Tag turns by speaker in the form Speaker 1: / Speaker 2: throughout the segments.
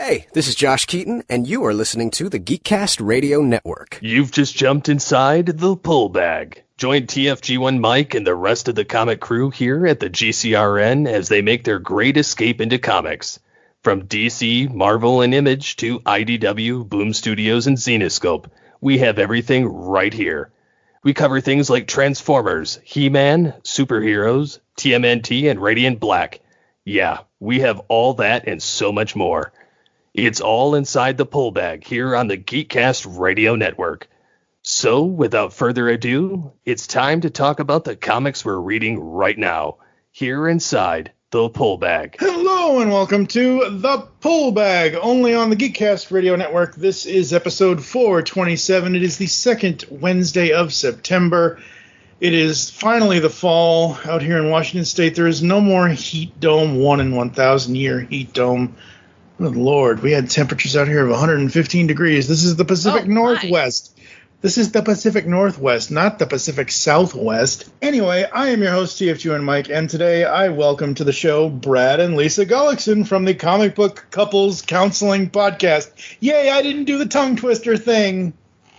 Speaker 1: Hey, this is Josh Keaton, and you are listening to the Geekcast Radio Network.
Speaker 2: You've just jumped inside the pull bag. Join TFG1 Mike and the rest of the comic crew here at the GCRN as they make their great escape into comics. From DC, Marvel, and Image to IDW, Boom Studios, and Zenescope, we have everything right here. We cover things like Transformers, He-Man, superheroes, TMNT, and Radiant Black. Yeah, we have all that and so much more. It's all inside the pull bag here on the Geekcast Radio Network. So, without further ado, it's time to talk about the comics we're reading right now, here inside the pull bag.
Speaker 3: Hello and welcome to the pull bag, only on the Geekcast Radio Network. This is episode 427. It is the second Wednesday of September. It is finally the fall out here in Washington State. There is no more heat dome, 1 in 1,000 year heat dome. Good Lord, we had temperatures out here of 115 degrees. This is the Pacific Northwest. This is the Pacific Northwest, not the Pacific Southwest. Anyway, I am your host, TFG and Mike, and today I welcome to the show Brad and Lisa Gullickson from the Comic Book Couples Counselling podcast. Yay, I didn't do the tongue twister thing.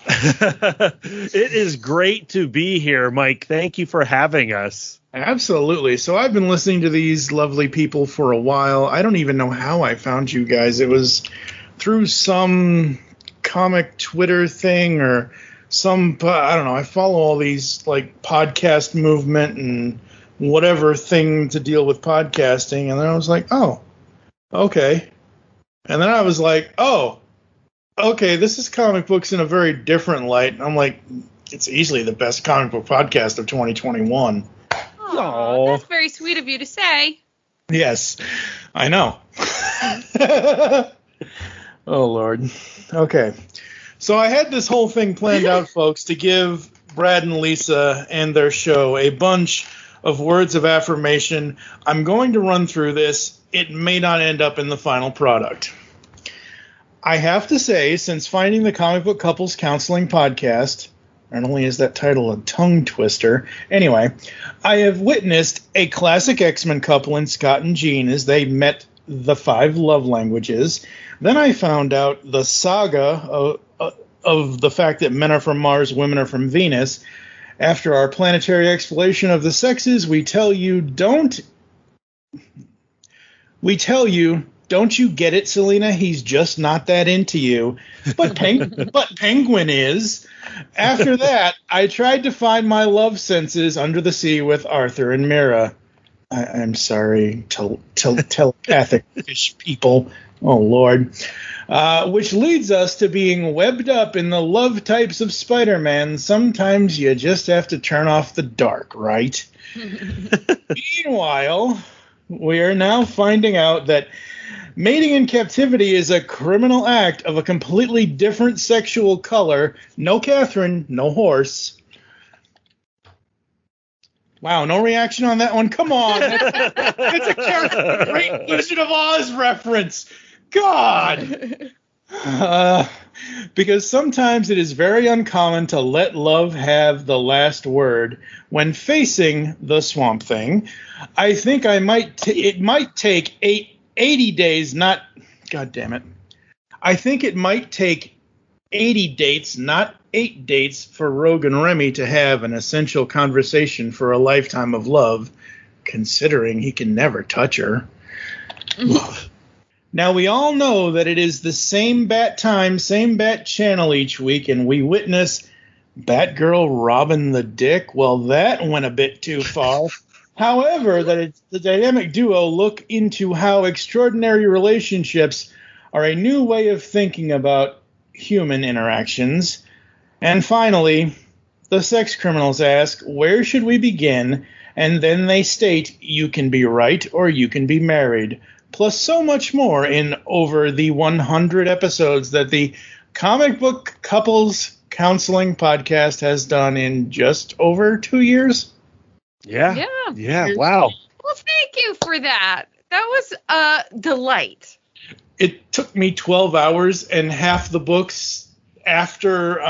Speaker 4: It is great to be here, Mike. Thank you for having us.
Speaker 3: Absolutely. So I've been listening to these lovely people for a while. I don't even know how I found you guys. It was through some comic Twitter thing or some, I don't know. I follow all these like podcast movement and whatever thing to deal with podcasting. And then I was like, oh, okay. And then I was like, oh, okay, this is comic books in a very different light. And I'm like, it's easily the best comic book podcast of 2021.
Speaker 5: Oh, that's very sweet of you to say.
Speaker 3: Yes, I know. Oh, Lord. Okay. So I had this whole thing planned out, folks, to give Brad and Lisa and their show a bunch of words of affirmation. I'm going to run through this. It may not end up in the final product. I have to say, since finding the Comic Book Couples Counseling podcast, not only is that title a tongue twister, anyway, I have witnessed a classic X-Men couple in Scott and Jean as they met the 5 love languages. Then I found out the saga of the fact that men are from Mars, women are from Venus. After our planetary exploration of the sexes, we tell you, don't you get it, Selena? He's just not that into you. But Penguin is. After that, I tried to find my love senses under the sea with Arthur and Mira. I'm sorry, telepathic fish people. Oh, Lord. Which leads us to being webbed up in the love types of Spider-Man. Sometimes you just have to turn off the dark, right? Meanwhile, we are now finding out that mating in captivity is a criminal act of a completely different sexual color. No Catherine, no horse. Wow, no reaction on that one. Come on. It's a great Wizard of Oz reference. God. Because sometimes it is very uncommon to let love have the last word when facing the Swamp Thing. I think it might take 80 days, not... God damn it. I think it might take 80 dates, not 8 dates, for Rogue and Remy to have an essential conversation for a lifetime of love, considering he can never touch her. Now, we all know that it is the same bat time, same bat channel each week, and we witness Batgirl robbing the dick. Well, that went a bit too far. However, that the dynamic duo look into how extraordinary relationships are a new way of thinking about human interactions. And finally, the sex criminals ask, where should we begin? And then they state, you can be right or you can be married. Plus so much more in over the 100 episodes that the Comic Book Couples Counseling podcast has done in just over 2 years.
Speaker 4: Yeah. Wow.
Speaker 5: Well, thank you for that. That was a delight.
Speaker 3: It took me 12 hours and half of the books after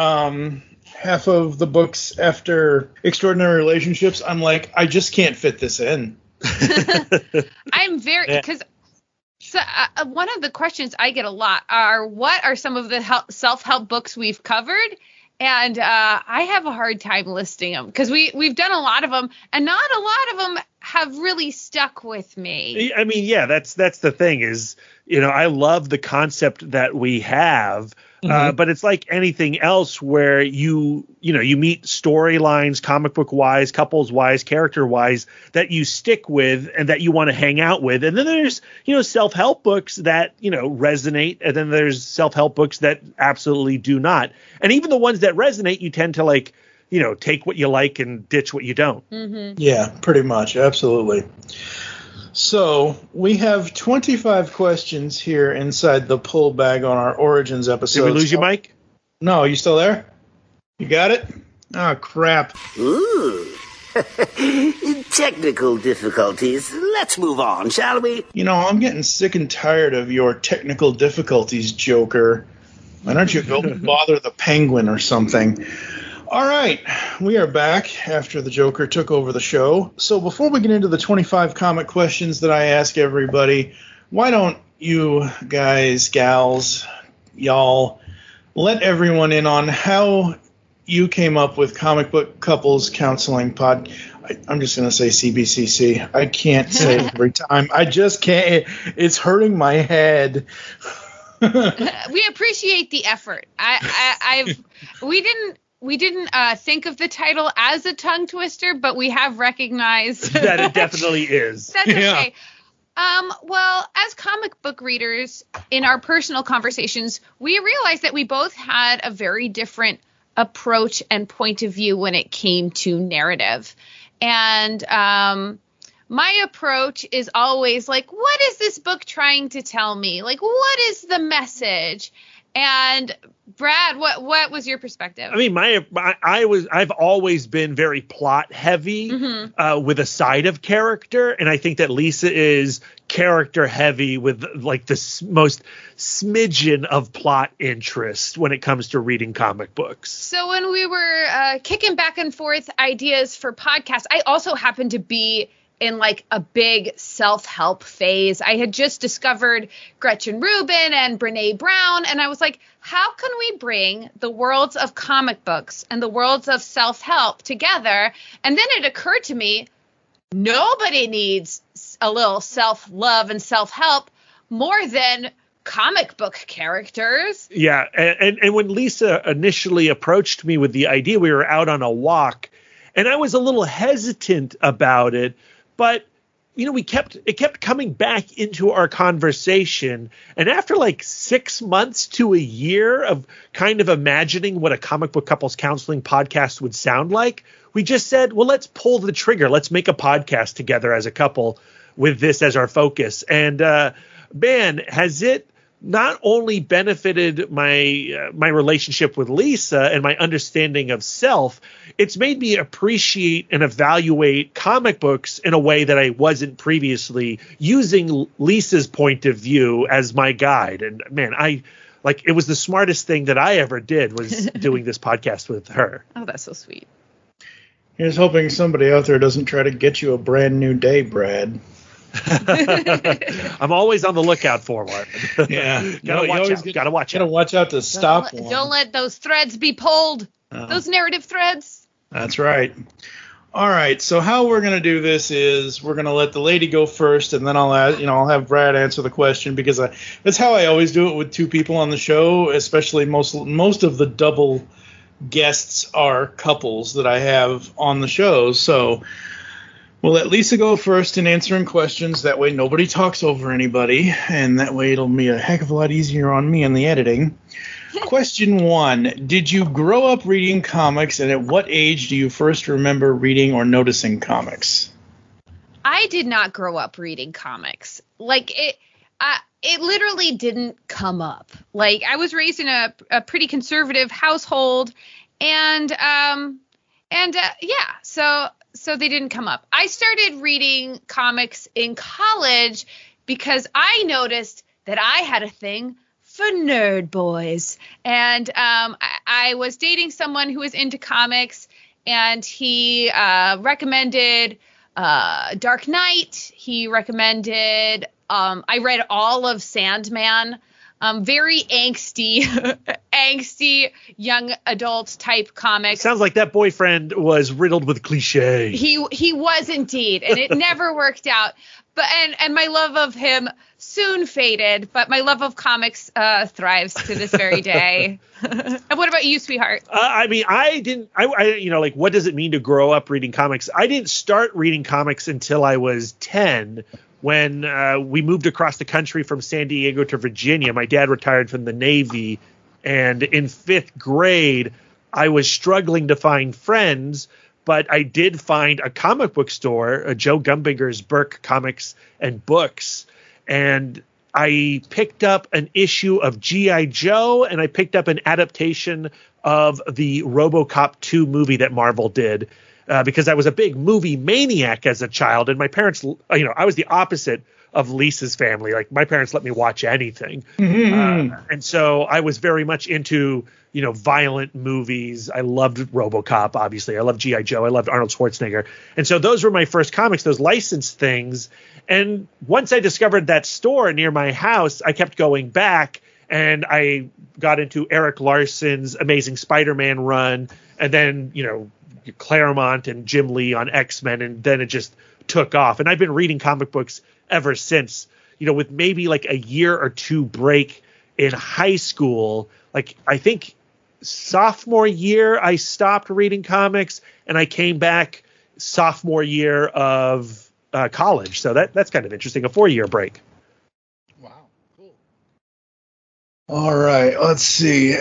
Speaker 3: Extraordinary Relationships. I'm like, I just can't fit this in.
Speaker 5: I'm very, because So one of the questions I get a lot are, what are some of the self-help books we've covered? And I have a hard time listing them because we've done a lot of them, and not a lot of them have really stuck with me.
Speaker 4: I mean, yeah, that's the thing is, I love the concept that we have, but it's like anything else where you meet storylines, comic book wise, couples wise, character wise, that you stick with and that you want to hang out with. And then there's, self-help books that, resonate. And then there's self-help books that absolutely do not. And even the ones that resonate, you tend to take what you like and ditch what you don't.
Speaker 5: Mm-hmm.
Speaker 3: Yeah, pretty much. Absolutely. So we have 25 questions here inside the pull bag on our Origins episode.
Speaker 4: Did we lose you, Mike?
Speaker 3: No, you still there? You got it? Oh, crap.
Speaker 6: Ooh. Technical difficulties. Let's move on, shall we?
Speaker 3: I'm getting sick and tired of your technical difficulties, Joker. Why don't you go bother the Penguin or something? All right, we are back after the Joker took over the show. So before we get into the 25 comic questions that I ask everybody, why don't you guys, gals, y'all, let everyone in on how you came up with Comic Book Couples Counseling Pod. I'm just going to say CBCC. I can't say it every time. I just can't. It's hurting my head.
Speaker 5: We appreciate the effort. We didn't think of the title as a tongue twister, but we have recognized
Speaker 4: that it definitely is.
Speaker 5: That's okay. Well, as comic book readers, in our personal conversations, we realized that we both had a very different approach and point of view when it came to narrative. And my approach is always like, what is this book trying to tell me? Like, what is the message? And Brad, what was your perspective?
Speaker 4: I mean, I've always been very plot heavy with a side of character, and I think that Lisa is character heavy with like the most smidgen of plot interest when it comes to reading comic books.
Speaker 5: So when we were kicking back and forth ideas for podcasts, I also happened to be in like a big self-help phase. I had just discovered Gretchen Rubin and Brene Brown, and I was like, how can we bring the worlds of comic books and the worlds of self-help together? And then it occurred to me, nobody needs a little self-love and self-help more than comic book characters.
Speaker 4: Yeah, and when Lisa initially approached me with the idea, we were out on a walk, and I was a little hesitant about it. But, it kept coming back into our conversation. And after like 6 months to a year of kind of imagining what a comic book couples counseling podcast would sound like, we just said, well, let's pull the trigger. Let's make a podcast together as a couple with this as our focus. And man, has it not only benefited my relationship with Lisa and my understanding of self, it's made me appreciate and evaluate comic books in a way that I wasn't previously, using Lisa's point of view as my guide. And man, it was the smartest thing that I ever did was doing this podcast with her.
Speaker 5: Oh, that's so sweet.
Speaker 3: Here's hoping somebody out there doesn't try to get you a brand new day, Brad.
Speaker 4: I'm always on the lookout for one.
Speaker 3: Yeah.
Speaker 4: Gotta watch out.
Speaker 3: Gotta watch out to stop one.
Speaker 5: Don't let those threads be pulled. Those narrative threads.
Speaker 3: That's right. All right. So how we're going to do this is we're going to let the lady go first, and then I'll have Brad answer the question, because that's how I always do it with two people on the show, especially most of the double guests are couples that I have on the show. So we'll let Lisa go first in answering questions. That way nobody talks over anybody, and that way it'll be a heck of a lot easier on me in the editing. Question 1. Did you grow up reading comics, and at what age do you first remember reading or noticing comics?
Speaker 5: I did not grow up reading comics. Like, it literally didn't come up. Like, I was raised in a pretty conservative household, and so they didn't come up. I started reading comics in college because I noticed that I had a thing for nerd boys. And I was dating someone who was into comics, and he recommended Dark Knight. He recommended I read all of Sandman. Very angsty, angsty young adult type comics.
Speaker 4: Sounds like that boyfriend was riddled with cliche.
Speaker 5: He was indeed, and it never worked out. But and my love of him soon faded, but my love of comics thrives to this very day. And what about you, sweetheart?
Speaker 4: I mean, I what does it mean to grow up reading comics? I didn't start reading comics until I was 10. When we moved across the country from San Diego to Virginia. My dad retired from the Navy, and in 5th grade, I was struggling to find friends, but I did find a comic book store, Joe Gumbinger's Burke Comics and Books, and I picked up an issue of G.I. Joe, and I picked up an adaptation of the RoboCop 2 movie that Marvel did. Because I was a big movie maniac as a child, and my parents, I was the opposite of Lisa's family. Like, my parents let me watch anything. And so I was very much into, violent movies. I loved RoboCop, obviously. I loved G.I. Joe. I loved Arnold Schwarzenegger. And so those were my first comics, those licensed things. And once I discovered that store near my house, I kept going back, and I got into Eric Larson's Amazing Spider-Man run, and then, Claremont and Jim Lee on X-Men, and then it just took off. And I've been reading comic books ever since, with maybe like a year or two break in high school. Like, I think sophomore year I stopped reading comics, and I came back sophomore year of college. So that's kind of interesting, a 4-year break.
Speaker 3: Wow, cool. All right, let's see.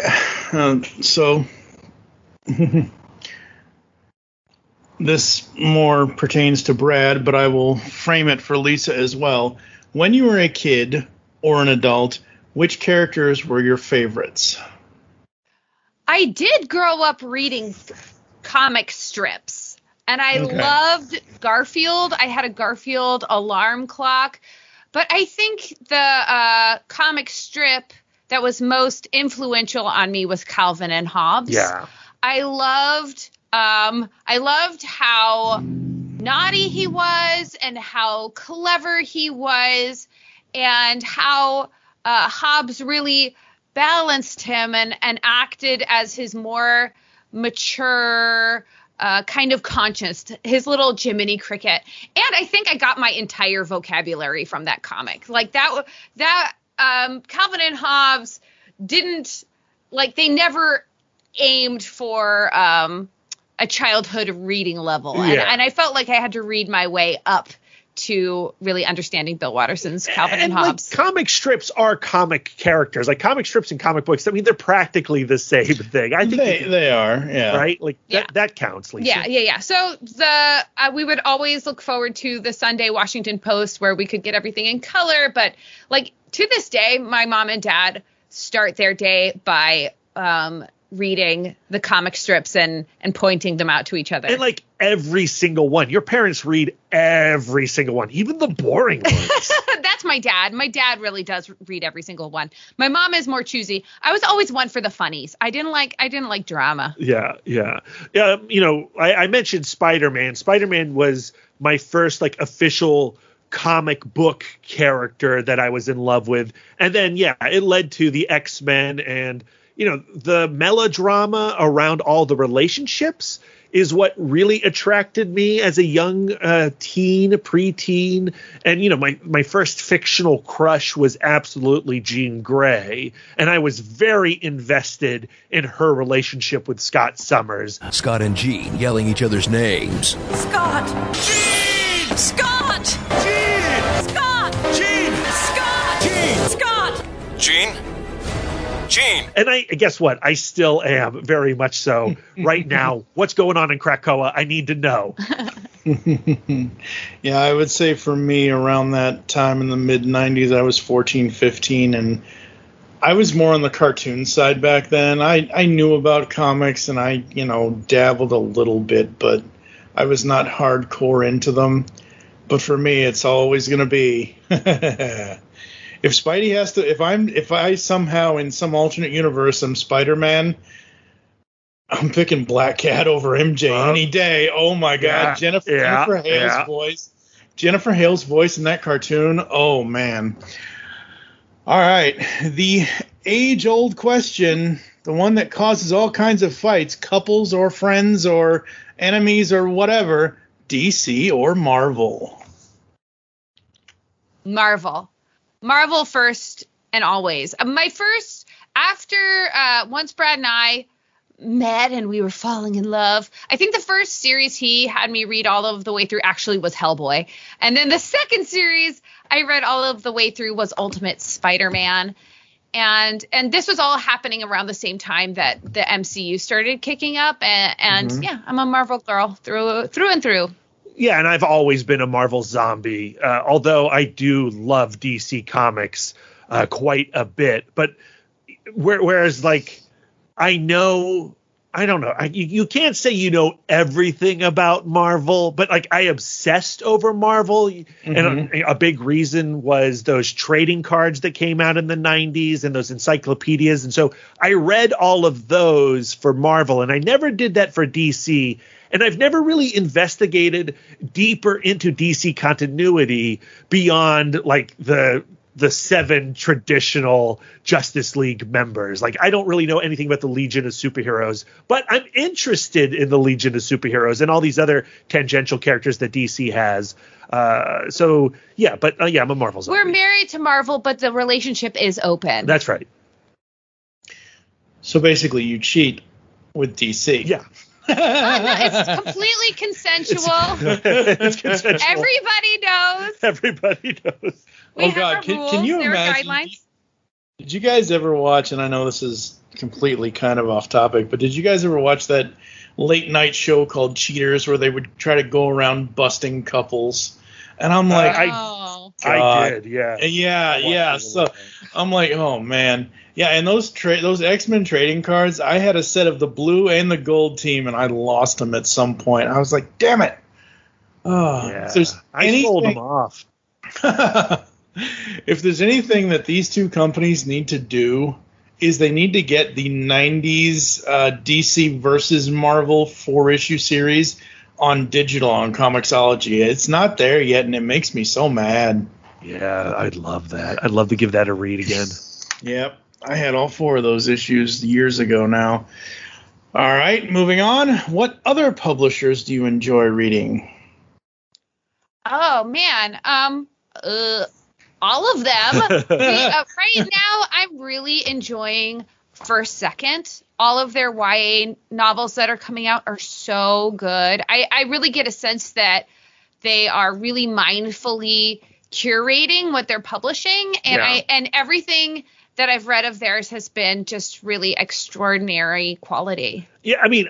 Speaker 3: This more pertains to Brad, but I will frame it for Lisa as well. When you were a kid or an adult, which characters were your favorites?
Speaker 5: I did grow up reading comic strips, and I loved Garfield. I had a Garfield alarm clock, but I think the comic strip that was most influential on me was Calvin and Hobbes.
Speaker 4: Yeah.
Speaker 5: I loved how naughty he was and how clever he was, and how Hobbes really balanced him and acted as his more mature kind of conscience, his little Jiminy Cricket. And I think I got my entire vocabulary from that comic. Like that Calvin and Hobbes didn't, like, they never aimed for a childhood reading level.
Speaker 4: Yeah.
Speaker 5: And I felt like I had to read my way up to really understanding Bill Watterson's Calvin and Hobbes.
Speaker 4: Like, comic strips are comic characters. Like, comic strips and comic books, I mean, they're practically the same thing. I think
Speaker 3: they are, yeah.
Speaker 4: Right? Like, that counts, Lisa.
Speaker 5: Yeah. So we would always look forward to the Sunday Washington Post, where we could get everything in color. But, like, to this day, my mom and dad start their day by reading the comic strips and pointing them out to each other.
Speaker 4: And like every single one. Your parents read every single one, even the boring ones.
Speaker 5: That's my dad. My dad really does read every single one. My mom is more choosy. I was always one for the funnies. I didn't like drama.
Speaker 4: Yeah. I mentioned Spider-Man. Spider-Man was my first like official comic book character that I was in love with. And then, it led to the X-Men, and the melodrama around all the relationships is what really attracted me as a young preteen. And, my first fictional crush was absolutely Jean Grey. And I was very invested in her relationship with Scott Summers.
Speaker 7: Scott and Jean yelling each other's names.
Speaker 8: Scott! Jean! Scott!
Speaker 7: Jean!
Speaker 8: Scott!
Speaker 7: Jean!
Speaker 8: Scott!
Speaker 7: Jean!
Speaker 8: Scott!
Speaker 7: Jean? Jean.
Speaker 4: And guess what? I still am, very much so. Right now, what's going on in Krakoa? I need to know.
Speaker 3: Yeah, I would say for me, around that time in the mid-'90s, I was 14, 15, and I was more on the cartoon side back then. I knew about comics, and I, dabbled a little bit, but I was not hardcore into them. But for me, it's always going to be... If Spidey has to, if I somehow in some alternate universe am Spider-Man, I'm picking Black Cat over MJ any day. Oh my God, Jennifer Hale's voice Jennifer Hale's voice in that cartoon, oh man. All right, the age-old question, the one that causes all kinds of fights, couples or friends or enemies or whatever, DC or Marvel?
Speaker 5: Marvel first and always. My first, after once Brad and I met and we were falling in love, I think the first series he had me read all of the way through actually was Hellboy. And then the second series I read all of the way through was Ultimate Spider-Man. And this was all happening around the same time that the MCU started kicking up. And yeah, I'm a Marvel girl through and through.
Speaker 4: Yeah, and I've always been a Marvel zombie, although I do love DC Comics quite a bit. But whereas, like, I don't know, you can't say you know everything about Marvel, but, like, I obsessed over Marvel. And a big reason was those trading cards that came out in the 90s and those encyclopedias. And so I read all of those for Marvel, and I never did that for DC. And I've never really investigated deeper into DC continuity beyond, like, the 7 traditional Justice League members. Like, I don't really know anything about the Legion of Superheroes, but I'm interested in the Legion of Superheroes and all these other tangential characters that DC has. So, yeah, but yeah, I'm a Marvel zombie.
Speaker 5: We're married to Marvel, but the relationship is open.
Speaker 4: That's right.
Speaker 3: So basically, you cheat with DC.
Speaker 4: Yeah.
Speaker 5: No, it's completely consensual.
Speaker 4: It's consensual.
Speaker 5: Everybody knows.
Speaker 3: Oh God, can you imagine?
Speaker 5: Guidelines.
Speaker 3: Did you guys ever watch? And I know this is completely kind of off topic, but did you guys ever watch that late night show called Cheaters, where they would try to go around busting couples? And I'm like,
Speaker 4: I did, yeah.
Speaker 3: Yeah. So I'm like, oh man. Yeah, and those X-Men trading cards, I had a set of the blue and the gold team, and I lost them at some point. I was like, damn it. Oh,
Speaker 4: yeah.
Speaker 3: I
Speaker 4: sold them off.
Speaker 3: If there's anything that these two companies need to do, is they need to get the 90s DC versus Marvel 4-issue series on digital on Comixology. It's not there yet, and it makes me so mad.
Speaker 4: Yeah, I'd love that. I'd love to give that a read again.
Speaker 3: Yep. I had all 4 of those issues years ago now. All right, moving on. What other publishers do you enjoy reading?
Speaker 5: Oh, man. All of them. Right now, I'm really enjoying First Second. All of their YA novels that are coming out are so good. I really get a sense that they are really mindfully curating what they're publishing, and everything that I've read of theirs has been just really extraordinary quality.
Speaker 4: Yeah, I mean,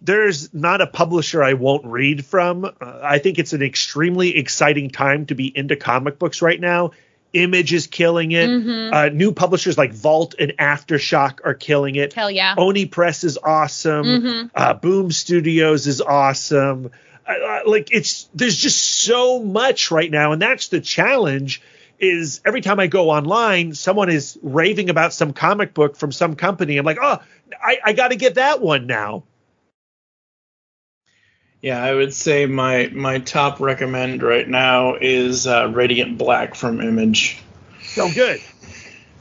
Speaker 4: there's not a publisher I won't read from. I think it's an extremely exciting time to be into comic books right now. Image is killing it. New publishers like Vault and Aftershock are killing it.
Speaker 5: Hell yeah.
Speaker 4: Oni Press is awesome. Boom Studios is awesome. There's just so much right now, and that's the challenge. Is every time I go online, someone is raving about some comic book from some company. I'm like, oh, I got to get that one now.
Speaker 3: Yeah, I would say my top recommend right now is Radiant Black from Image.
Speaker 4: Oh, good.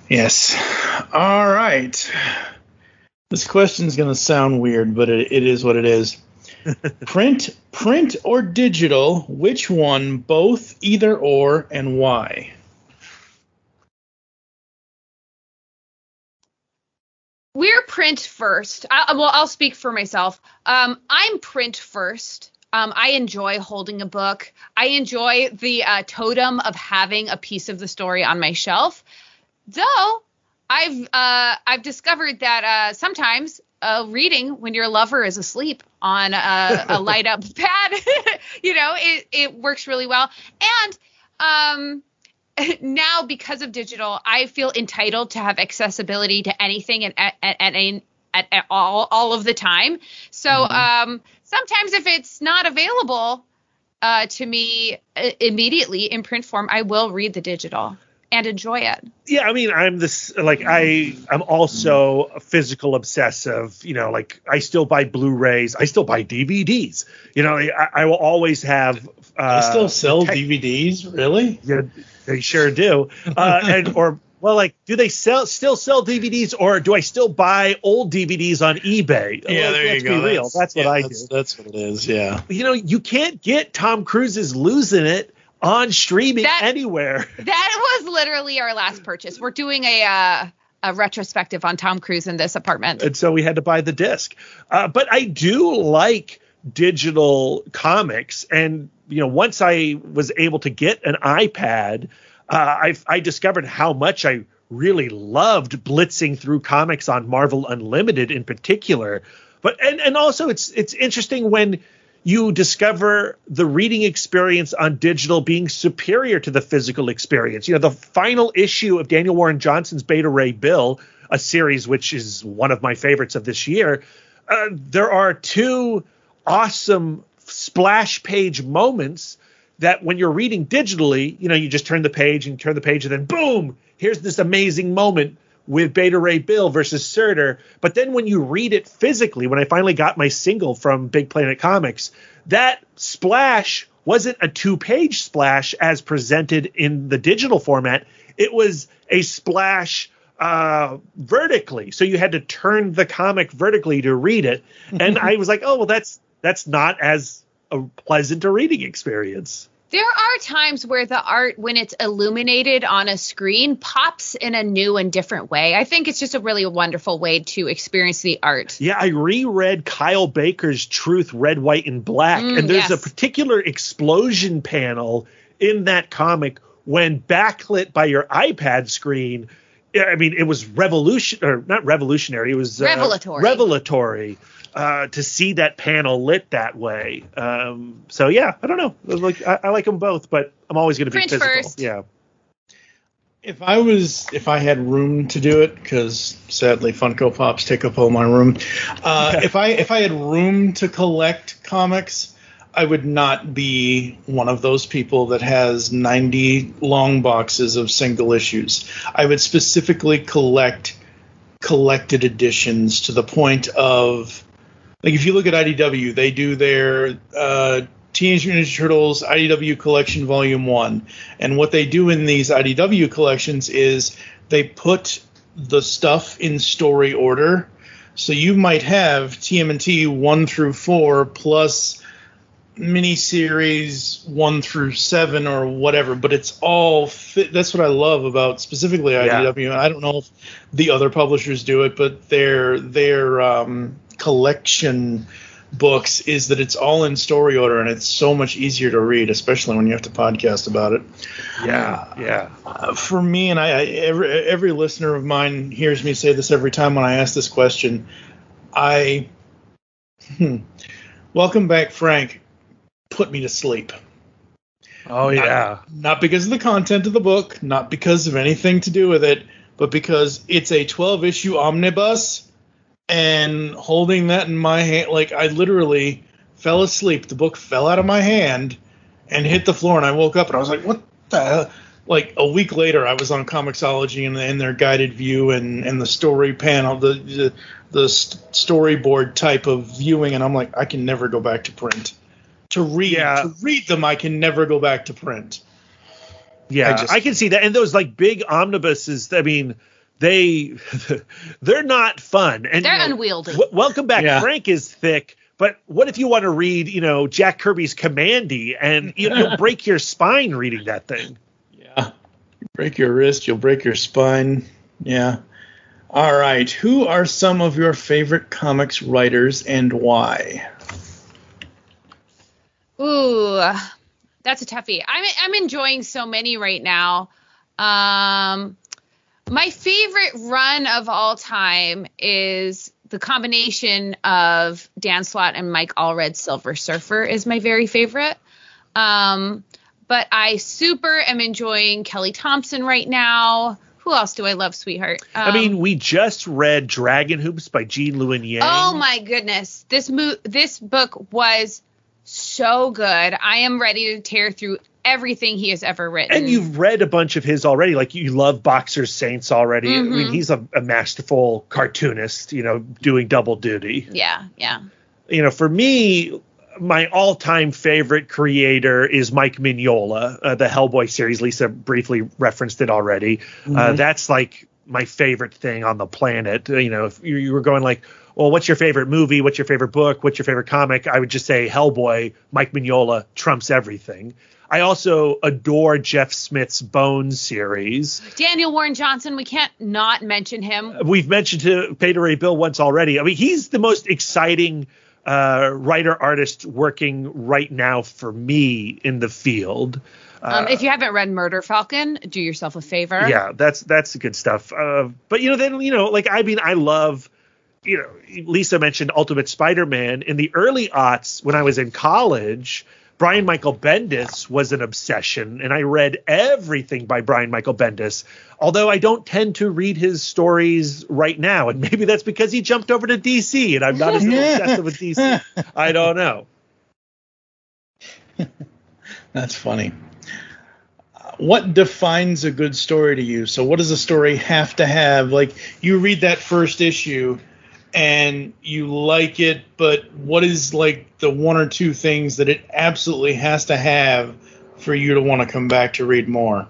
Speaker 3: Yes. All right. This question's going to sound weird, but it is what it is. Print or digital, which one, both, either or, and why?
Speaker 5: We're print first. I'll speak for myself. I'm print first. I enjoy holding a book. I enjoy the totem of having a piece of the story on my shelf. Though I've discovered that sometimes reading when your lover is asleep on a light up pad, it works really well. And now, because of digital, I feel entitled to have accessibility to anything and at all of the time. So sometimes if it's not available to me immediately in print form, I will read the digital and enjoy it.
Speaker 4: Yeah, I mean, I'm also a physical obsessive. I still buy Blu-rays, I still buy DVDs. I will always have
Speaker 3: They still sell DVDs, really?
Speaker 4: Yeah, they sure do. Do they still sell DVDs, or do I still buy old DVDs on eBay?
Speaker 3: Yeah, there you go.
Speaker 4: Be real. That's what I do.
Speaker 3: That's what it is. Yeah.
Speaker 4: You can't get Tom Cruise's Losing It on streaming anywhere.
Speaker 5: That was literally our last purchase. We're doing a retrospective on Tom Cruise in this apartment,
Speaker 4: and so we had to buy the disc. But I do like digital comics, and once I was able to get an iPad, I discovered how much I really loved blitzing through comics on Marvel Unlimited in particular. But and also it's interesting when you discover the reading experience on digital being superior to the physical experience. The final issue of Daniel Warren Johnson's Beta Ray Bill, a series which is one of my favorites of this year, there are two awesome splash page moments that when you're reading digitally, you just turn the page and then boom, here's this amazing moment with Beta Ray Bill versus Surtur. But then when you read it physically, when I finally got my single from Big Planet Comics, that splash wasn't a 2-page splash as presented in the digital format. It was a splash vertically. So you had to turn the comic vertically to read it. And I was like, oh, well, that's not as a pleasant a reading experience.
Speaker 5: There are times where the art, when it's illuminated on a screen, pops in a new and different way. I think it's just a really wonderful way to experience the art.
Speaker 4: Yeah, I reread Kyle Baker's Truth, Red, White, and Black, and there's a particular explosion panel in that comic when backlit by your iPad screen. I mean, it was not revolutionary. It was revelatory. To see that panel lit that way. So yeah, I don't know. I like them both, but I'm always going to be physical.
Speaker 5: First.
Speaker 4: Yeah.
Speaker 3: If I had room to do it, because sadly Funko Pops take up all my room. If I had room to collect comics, I would not be one of those people that has 90 long boxes of single issues. I would specifically collect collected editions to the point of, like, if you look at IDW, they do their Teenage Mutant Ninja Turtles IDW Collection Volume 1. And what they do in these IDW collections is they put the stuff in story order. So you might have TMNT 1 through 4 plus miniseries 1 through 7 or whatever, but it's all fit. That's what I love about specifically IDW. Yeah. I don't know if the other publishers do it, but their collection books is that it's all in story order, and it's so much easier to read, especially when you have to podcast about it. For me, and every listener of mine hears me say this every time when I ask this question, welcome back, Frank, put me to sleep.
Speaker 4: Oh, yeah.
Speaker 3: Not because of the content of the book, not because of anything to do with it, but because it's a 12-issue omnibus. And holding that in my hand, like, I literally fell asleep. The book fell out of my hand and hit the floor, and I woke up, and I was like, what the hell? Like, a week later, I was on Comixology and their guided view and the story panel, the storyboard type of viewing, and I'm like, I can never go back to print. To read them, I can never go back to print.
Speaker 4: Yeah, I can see that. And those, like, big omnibuses, I mean, they're not fun, and
Speaker 5: they're unwieldy.
Speaker 4: Welcome Back, Frank is thick, but what if you want to read, Jack Kirby's Commandy, and you'll break your spine reading that thing?
Speaker 3: Yeah, you break your wrist, you'll break your spine. Yeah. All right, who are some of your favorite comics writers and why?
Speaker 5: Ooh, that's a toughie. I'm enjoying so many right now. My favorite run of all time is the combination of Dan Slott and Mike Allred's Silver Surfer is my very favorite. But I super am enjoying Kelly Thompson right now. Who else do I love, sweetheart?
Speaker 4: I mean, we just read Dragon Hoops by Jean Luen Yang.
Speaker 5: Oh, my goodness. This book was so good. I am ready to tear through everything he has ever written.
Speaker 4: And you've read a bunch of his already. Like, you love Boxer Saints already. Mm-hmm. I mean, he's a masterful cartoonist, doing double duty.
Speaker 5: Yeah.
Speaker 4: For me, my all-time favorite creator is Mike Mignola, the Hellboy series. Lisa briefly referenced it already. That's like my favorite thing on the planet. If you were going like, well, what's your favorite movie? What's your favorite book? What's your favorite comic? I would just say Hellboy. Mike Mignola trumps everything. I also adore Jeff Smith's Bones series.
Speaker 5: Daniel Warren Johnson, we can't not mention him.
Speaker 4: We've mentioned to Peter Ray Bill once already. I mean, he's the most exciting writer-artist working right now for me in the field.
Speaker 5: If you haven't read Murder Falcon, do yourself a favor.
Speaker 4: Yeah, that's good stuff. But I love, Lisa mentioned Ultimate Spider-Man. In the early aughts, when I was in college, Brian Michael Bendis was an obsession, and I read everything by Brian Michael Bendis, although I don't tend to read his stories right now, and maybe that's because he jumped over to DC, and I'm not as obsessive with DC. I don't know.
Speaker 3: That's funny. What defines a good story to you? So what does a story have to have? Like, you read that first issue and you like it, but what is like the one or two things that it absolutely has to have for you to want to come back to read more?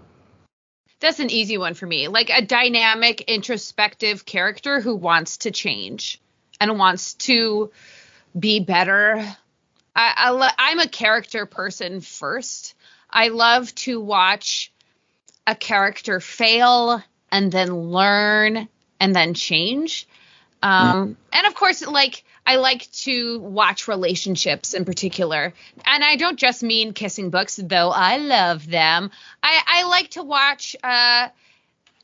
Speaker 5: That's an easy one for me. Like a dynamic, introspective character who wants to change and wants to be better. I'm a character person first. I love to watch a character fail and then learn and then change. And of course, I like to watch relationships in particular. And I don't just mean kissing books, though I love them. I like to watch, I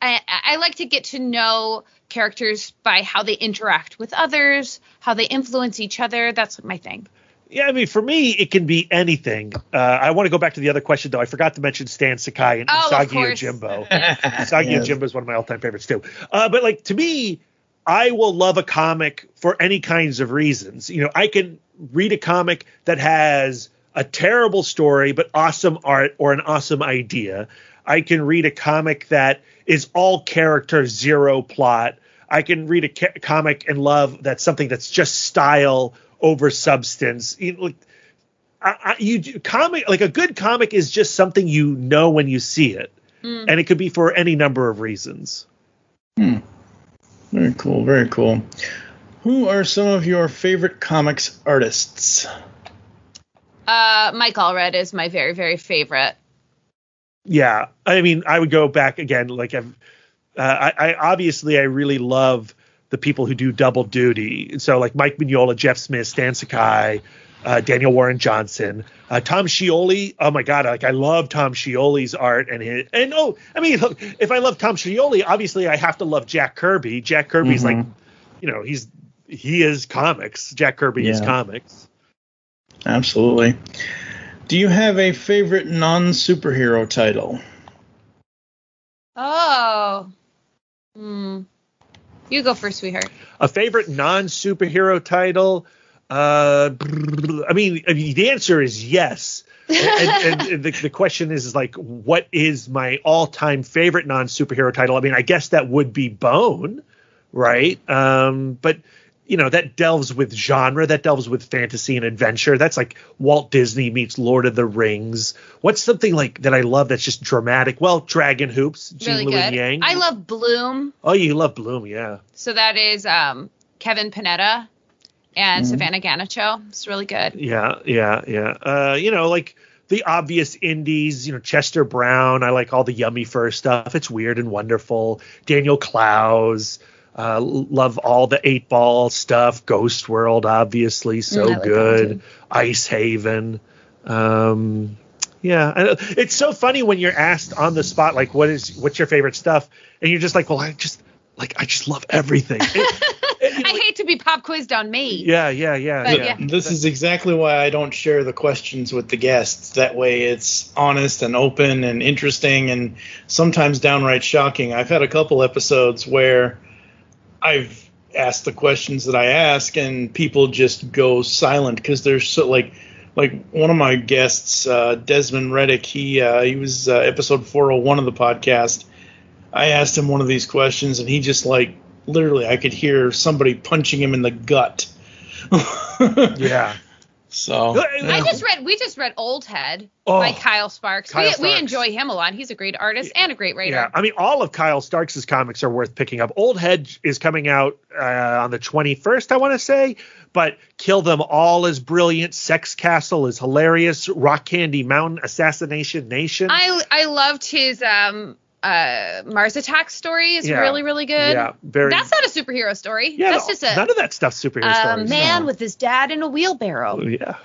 Speaker 5: like to get to know characters by how they interact with others, how they influence each other. That's my thing.
Speaker 4: Yeah, I mean, for me, it can be anything. I want to go back to the other question, though. I forgot to mention Stan Sakai and Usagi Yojimbo. Usagi Yojimbo is one of my all-time favorites, too. But, to me, I will love a comic for any kinds of reasons. I can read a comic that has a terrible story but awesome art or an awesome idea. I can read a comic that is all character, zero plot. I can read a comic and love that's something that's just style over substance. A good comic is just something you know when you see it, and it could be for any number of reasons.
Speaker 3: Very cool, very cool. Who are some of your favorite comics artists?
Speaker 5: Mike Allred is my very, very favorite.
Speaker 4: Yeah, I mean, I would go back again. I really love the people who do double duty. So Mike Mignola, Jeff Smith, Stan Sakai, Daniel Warren Johnson, Tom Scioli. Oh my God. I love Tom Scioli's art look, if I love Tom Scioli, obviously I have to love Jack Kirby. Jack Kirby's he is comics. Jack Kirby is comics.
Speaker 3: Absolutely. Do you have a favorite non-superhero title?
Speaker 5: Oh, you go first, sweetheart.
Speaker 4: A favorite non-superhero title? I mean, the answer is yes. and the question is what is my all-time favorite non-superhero title? I mean, I guess that would be Bone, right? But that delves with genre, that delves with fantasy and adventure. That's like Walt Disney meets Lord of the Rings. What's something that I love that's just dramatic? Well, Dragon Hoops,
Speaker 5: really
Speaker 4: Jean
Speaker 5: good.
Speaker 4: Yang.
Speaker 5: I love Bloom.
Speaker 4: Oh, you love Bloom, yeah.
Speaker 5: So that is Kevin Panetta and Savannah Ganicho. It's really good.
Speaker 4: Yeah. The obvious indies, Chester Brown. I like all the Yummy Fur stuff. It's weird and wonderful. Daniel Clowes. Love all the 8-Ball stuff. Ghost World, obviously, so good. Ice Haven. Yeah, it's so funny when you're asked on the spot, what's your favorite stuff, and you're just well, I just love everything.
Speaker 5: I hate to be pop quizzed on me.
Speaker 4: Yeah.
Speaker 3: This is exactly why I don't share the questions with the guests. That way it's honest and open and interesting and sometimes downright shocking. I've had a couple episodes where I've asked the questions that I ask and people just go silent because they're so like one of my guests, Desmond Reddick, he was episode 401 of the podcast. I asked him one of these questions and he just literally I could hear somebody punching him in the gut.
Speaker 4: Yeah.
Speaker 3: So
Speaker 5: we just read Old Head by Kyle Sparks. We enjoy him a lot. He's a great artist and a great writer.
Speaker 4: Yeah, I mean, all of Kyle Starks' comics are worth picking up. Old Head is coming out on the 21st, I want to say, but Kill Them All is brilliant. Sex Castle is hilarious. Rock Candy Mountain, Assassination Nation.
Speaker 5: I loved his Mars Attack story is really, really good.
Speaker 4: Yeah,
Speaker 5: that's not a superhero story.
Speaker 4: Yeah,
Speaker 5: that's just
Speaker 4: none of that stuff's superhero stories.
Speaker 5: Man with his dad in a wheelbarrow.
Speaker 4: Yeah.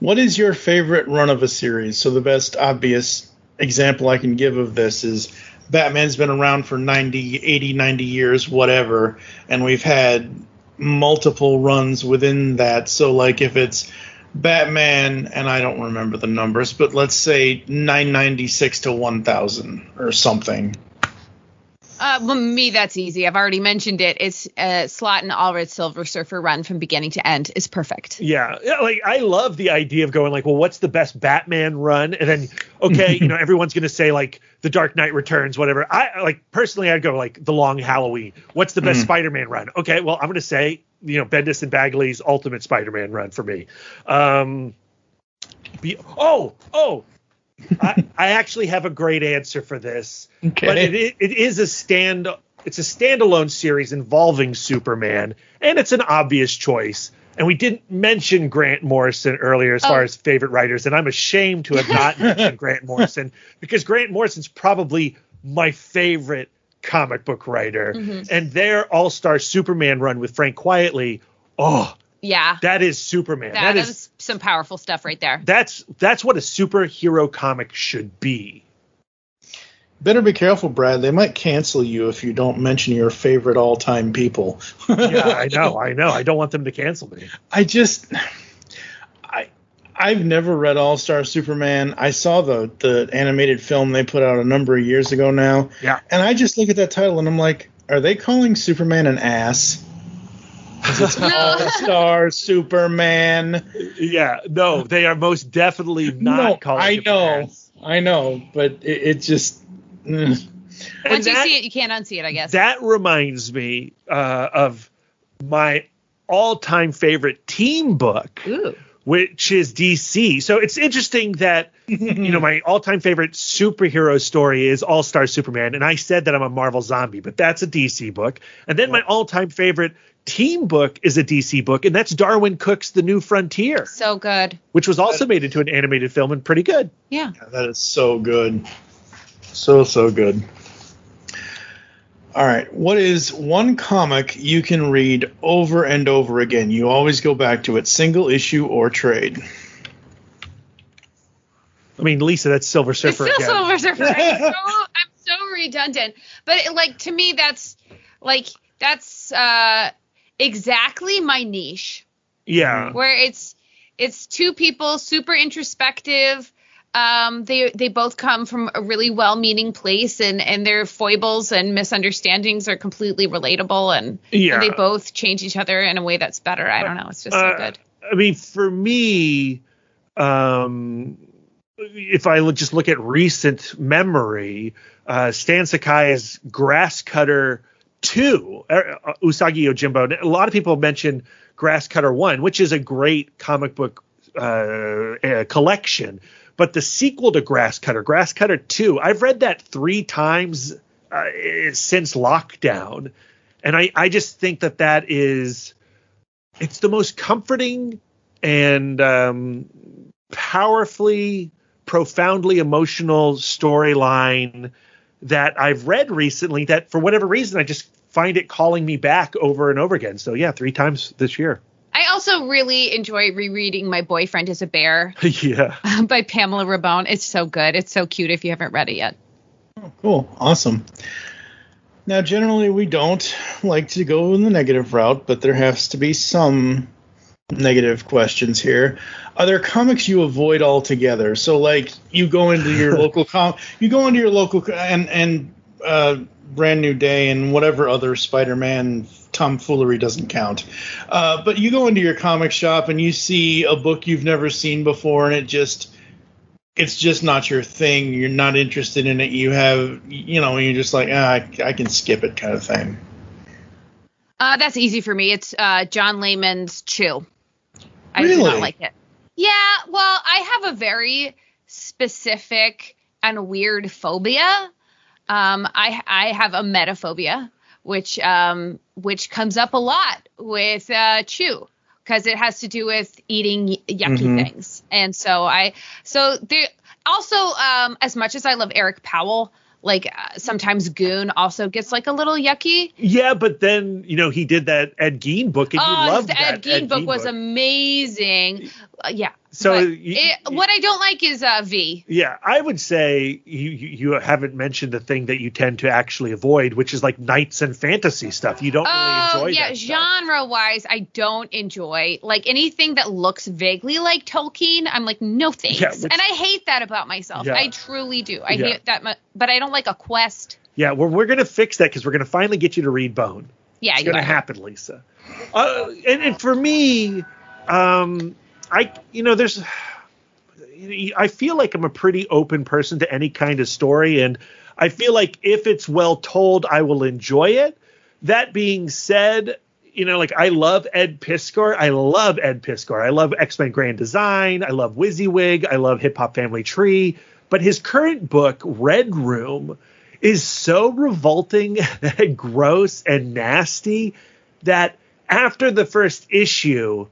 Speaker 3: What is your favorite run of a series? So the best obvious example I can give of this is Batman's been around for 80, 90 years, whatever, and we've had multiple runs within that. So like if it's Batman, and I don't remember the numbers, but let's say 996 to 1000 or something.
Speaker 5: Me, that's easy. I've already mentioned it. It's Slott and Allred Silver Surfer run from beginning to end is perfect.
Speaker 4: Yeah, like I love the idea of going like, well, what's the best Batman run? And then, okay, everyone's going to say like The Dark Knight Returns, whatever. I like personally, I'd go like The Long Halloween. What's the best Spider-Man run? Okay, well, I'm going to say, Bendis and Bagley's Ultimate Spider-Man run for me. I actually have a great answer for this. Okay. But it is it's a standalone series involving Superman, and it's an obvious choice. And we didn't mention Grant Morrison earlier as far as favorite writers, and I'm ashamed to have not mentioned Grant Morrison because Grant Morrison's probably my favorite comic book writer. And their All-Star Superman run with Frank Quietly, that is Superman.
Speaker 5: That is some powerful stuff right there.
Speaker 4: That's what a superhero comic should be.
Speaker 3: Better be careful, Brad. They might cancel you if you don't mention your favorite all-time people.
Speaker 4: Yeah, I know. I don't want them to cancel me.
Speaker 3: I've never read All-Star Superman. I saw the animated film they put out a number of years ago now.
Speaker 4: Yeah.
Speaker 3: And I just look at that title and I'm like, are they calling Superman an ass? Because it's All-Star Superman.
Speaker 4: Yeah, no, they are most definitely not calling him an ass.
Speaker 3: I know, but it just...
Speaker 5: Once you see it, you can't unsee it, I guess.
Speaker 4: That reminds me of my all-time favorite team book.
Speaker 5: Ooh.
Speaker 4: Which is DC. So it's interesting that, my all-time favorite superhero story is All-Star Superman. And I said that I'm a Marvel zombie, but that's a DC book. And then my all-time favorite team book is a DC book, and that's Darwin Cook's The New Frontier.
Speaker 5: So good.
Speaker 4: Which was also made into an animated film and pretty good.
Speaker 5: Yeah.
Speaker 3: That is so good. So good. All right. What is one comic you can read over and over again? You always go back to it, single issue or trade.
Speaker 4: I mean, Lisa, that's Silver Surfer
Speaker 5: it's still
Speaker 4: again.
Speaker 5: Silver Surfer. I'm so redundant. But to me, that's exactly my niche.
Speaker 4: Yeah.
Speaker 5: Where it's two people, super introspective. They both come from a really well-meaning place, and their foibles and misunderstandings are completely relatable, and they both change each other in a way that's better. I don't know. It's just so good.
Speaker 4: I mean, for me, if I just look at recent memory, Stan Sakai's Grasscutter 2, Usagi Yojimbo. A lot of people mention Grasscutter 1, which is a great comic book collection. But the sequel to Grasscutter 2, I've read that 3 times since lockdown. And I just think that it's the most comforting and powerfully, profoundly emotional storyline that I've read recently that for whatever reason, I just find it calling me back over and over again. So yeah, 3 times this year.
Speaker 5: I also really enjoy rereading My Boyfriend is a Bear.
Speaker 4: Yeah.
Speaker 5: By Pamela Rabone. It's so good. It's so cute if you haven't read it yet.
Speaker 3: Oh, cool. Awesome. Now, generally, we don't like to go in the negative route, but there has to be some negative questions here. Are there comics you avoid altogether? So, like, you go into your local and Brand New Day and whatever other Spider-Man tomfoolery doesn't count. But you go into your comic shop and you see a book you've never seen before, and it's just not your thing. You're not interested in it. You have, you're just like, I can skip it kind of thing.
Speaker 5: That's easy for me. It's John Layman's Chew. I do not like it. Yeah, well, I have a very specific and weird phobia. I have a metaphobia, which comes up a lot with chew, because it has to do with eating yucky things. And so as much as I love Eric Powell, like sometimes Goon also gets like a little yucky.
Speaker 4: Yeah, but then, he did that Ed Gein book, and you loved that.
Speaker 5: Ed Gein book was amazing. Yeah.
Speaker 4: So
Speaker 5: what I don't like is V.
Speaker 4: Yeah, I would say you haven't mentioned the thing that you tend to actually avoid, which is like knights and fantasy stuff. You don't really enjoy that stuff.
Speaker 5: Genre-wise, I don't enjoy like anything that looks vaguely like Tolkien. I'm like, no thanks. Yeah, and I hate that about myself. Yeah. I truly do. I hate that much, but I don't like a quest.
Speaker 4: Yeah, we're going to fix that because we're going to finally get you to read Bone.
Speaker 5: Yeah,
Speaker 4: it's going to happen, Lisa. And for me, I feel like I'm a pretty open person to any kind of story, and I feel like if it's well told, I will enjoy it. That being said, I love Ed Piskor. I love X-Men Grand Design. I love WYSIWYG. I love Hip Hop Family Tree. But his current book, Red Room, is so revolting and gross and nasty that after the first issue,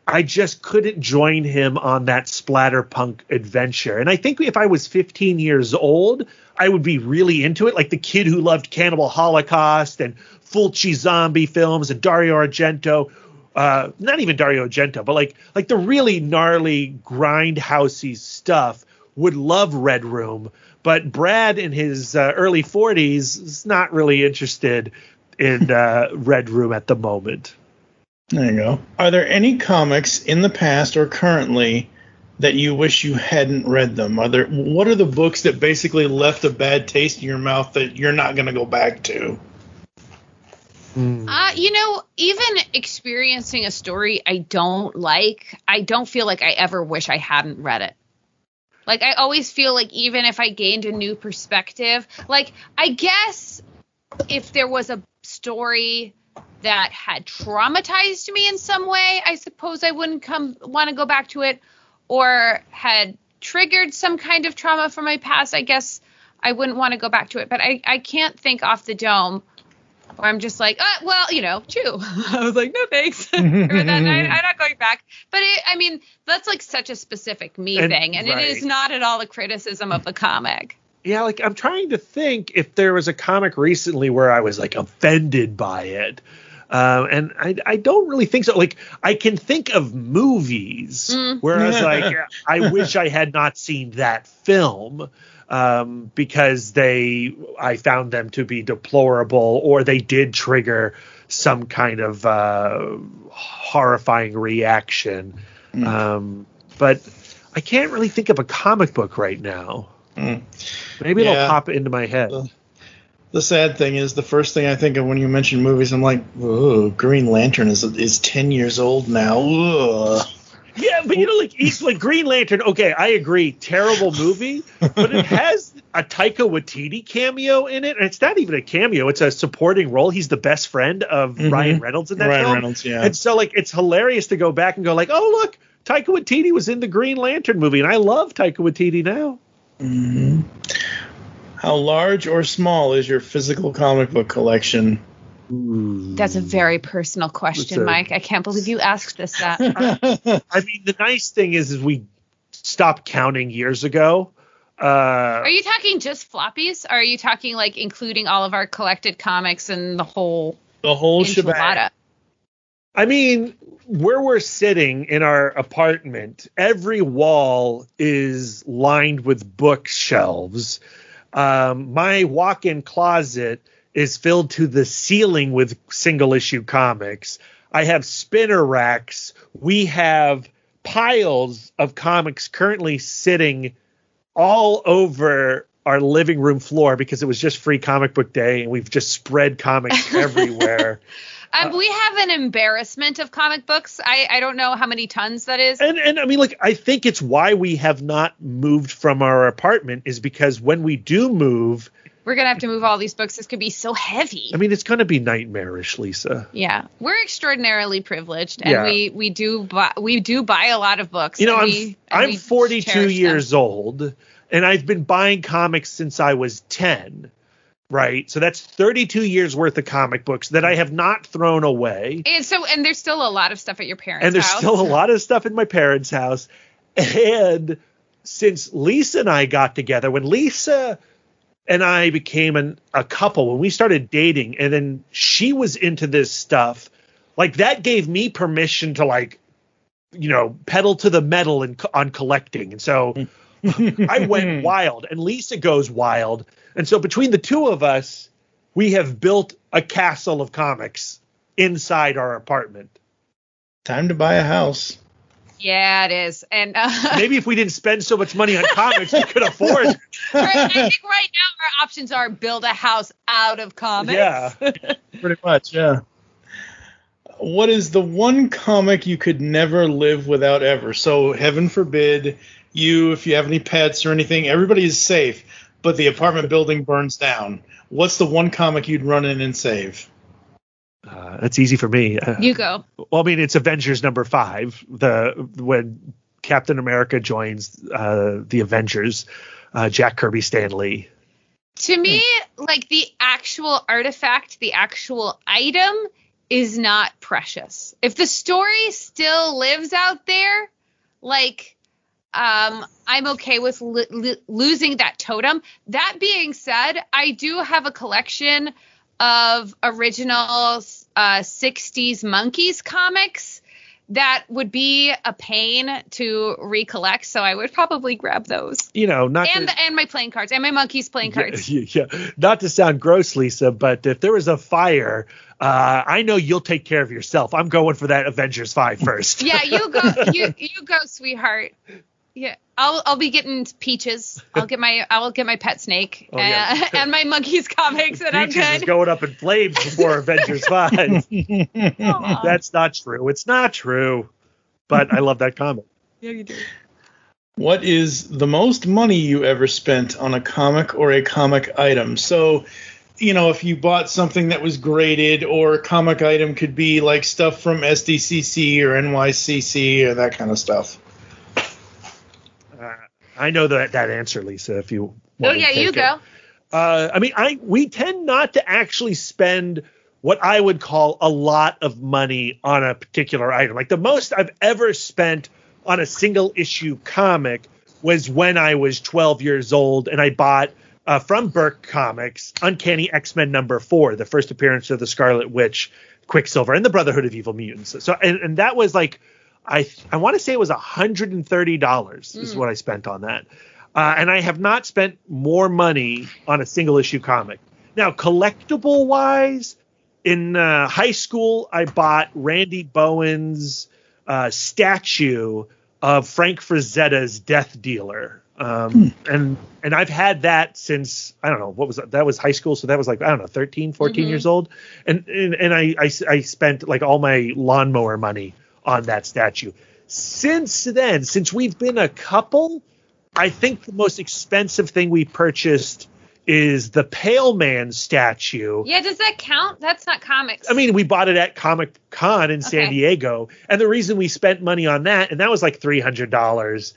Speaker 4: I just couldn't join him on that splatterpunk adventure. And I think if I was 15 years old, I would be really into it. Like the kid who loved Cannibal Holocaust and Fulci zombie films and Dario Argento. Not even Dario Argento, but like the really gnarly grindhousey stuff would love Red Room. But Brad in his early 40s is not really interested in Red Room at the moment.
Speaker 3: There you go. Are there any comics in the past or currently that you wish you hadn't read them? What are the books that basically left a bad taste in your mouth that you're not going to go back to?
Speaker 5: Even experiencing a story I don't like, I don't feel like I ever wish I hadn't read it. Like, I always feel like even if I gained a new perspective, like, I guess if there was a story that had traumatized me in some way, I suppose I wouldn't want to go back to it, or had triggered some kind of trauma from my past, I guess I wouldn't want to go back to it. But I can't think off the dome where I'm just like, chew. I was like, no thanks. I'm not going back. But that's like such a specific me thing. And right. It is not at all a criticism of the comic.
Speaker 4: Yeah, like I'm trying to think if there was a comic recently where I was like offended by it. And I don't really think so. Like, I can think of movies where I was like, I wish I had not seen that film because I found them to be deplorable, or they did trigger some kind of horrifying reaction. But I can't really think of a comic book right now. Maybe it'll pop into my head.
Speaker 3: The sad thing is, the first thing I think of when you mention movies, I'm like, "Ooh, Green Lantern is 10 years old now." Ugh.
Speaker 4: Yeah, but it's like Green Lantern. Okay, I agree. Terrible movie, but it has a Taika Waititi cameo in it, and it's not even a cameo; it's a supporting role. He's the best friend of Ryan Reynolds in that film.
Speaker 3: Reynolds, yeah.
Speaker 4: And so, it's hilarious to go back and go like, "Oh, look, Taika Waititi was in the Green Lantern movie," and I love Taika Waititi now.
Speaker 3: Mm-hmm. How large or small is your physical comic book collection?
Speaker 5: That's a very personal question, Mike. I can't believe you asked us that.
Speaker 4: I mean, the nice thing is we stopped counting years ago.
Speaker 5: Are you talking just floppies? Or are you talking like including all of our collected comics and the whole
Speaker 3: shebang?
Speaker 4: I mean, where we're sitting in our apartment, every wall is lined with bookshelves. My walk-in closet is filled to the ceiling with single-issue comics. I have spinner racks. We have piles of comics currently sitting all over our living room floor because it was just free comic book day, and we've just spread comics everywhere.
Speaker 5: We have an embarrassment of comic books. I don't know how many tons that is.
Speaker 4: And I mean, I think it's why we have not moved from our apartment is because when we do move,
Speaker 5: we're going to have to move all these books. This could be so heavy.
Speaker 4: I mean, it's going to be nightmarish, Lisa.
Speaker 5: Yeah. We're extraordinarily privileged, and we do buy a lot of books.
Speaker 4: You know, I'm 42 years old, and I've been buying comics since I was 10. Right. So that's 32 years worth of comic books that I have not thrown away.
Speaker 5: And there's still a lot of stuff at your parents' house.
Speaker 4: And there's still a lot of stuff in my parents' house. And since Lisa and I got together, when Lisa and I became a couple, when we started dating, and then she was into this stuff, like that gave me permission to like, you know, pedal to the metal on collecting. And so I went wild, and Lisa goes wild. And so between the two of us, we have built a castle of comics inside our apartment.
Speaker 3: Time to buy a house.
Speaker 5: Yeah, it is. And
Speaker 4: maybe if we didn't spend so much money on comics, we could afford.
Speaker 5: I think right now our options are build a house out of comics.
Speaker 4: Yeah,
Speaker 3: pretty much. Yeah. What is the one comic you could never live without ever? So heaven forbid if you have any pets or anything, everybody is safe, but the apartment building burns down. What's the one comic you'd run in and save?
Speaker 4: That's easy for me.
Speaker 5: You go.
Speaker 4: Well, I mean, it's Avengers #5. When Captain America joins the Avengers, Jack Kirby, Stan Lee.
Speaker 5: To me, like the actual artifact, the actual item is not precious. If the story still lives out there, like I'm okay with losing that totem. That being said, I do have a collection of original 60s Monkeys comics that would be a pain to recollect, so I would probably grab those.
Speaker 4: You know,
Speaker 5: and my playing cards and my Monkeys playing cards.
Speaker 4: Yeah, not to sound gross, Lisa, but if there was a fire, I know you'll take care of yourself. I'm going for that Avengers 5 first.
Speaker 5: Yeah, you go, you go, sweetheart. Yeah, I'll be getting Peaches. I'll get my pet snake and my Monkeys comics, and I'm good.
Speaker 4: Peaches is going up in flames before Avengers 5. That's not true. It's not true. But I love that comic.
Speaker 5: Yeah, you do.
Speaker 3: What is the most money you ever spent on a comic or a comic item? So, you know, if you bought something that was graded, or a comic item could be like stuff from SDCC or NYCC or that kind of stuff.
Speaker 4: I know that answer, Lisa, if you want to take
Speaker 5: you
Speaker 4: it.
Speaker 5: go.
Speaker 4: I mean, we tend not to actually spend what I would call a lot of money on a particular item. Like the most I've ever spent on a single issue comic was when I was 12 years old, and I bought from Burke Comics Uncanny X-Men #4, the first appearance of the Scarlet Witch, Quicksilver, and the Brotherhood of Evil Mutants. So and that was like, I want to say it was $130 is what I spent on that. And I have not spent more money on a single issue comic. Now, collectible wise, in high school, I bought Randy Bowen's statue of Frank Frazetta's Death Dealer. And I've had that since, I don't know, what was that? That was high school. So that was like, I don't know, 13, 14 years old. And I spent like all my lawnmower money on that statue. Since then, since we've been a couple, I think the most expensive thing we purchased is the Pale Man statue.
Speaker 5: Yeah, does that count? That's not comics.
Speaker 4: I mean, we bought it at Comic Con in San Diego, and the reason we spent money on that, and that was like $300,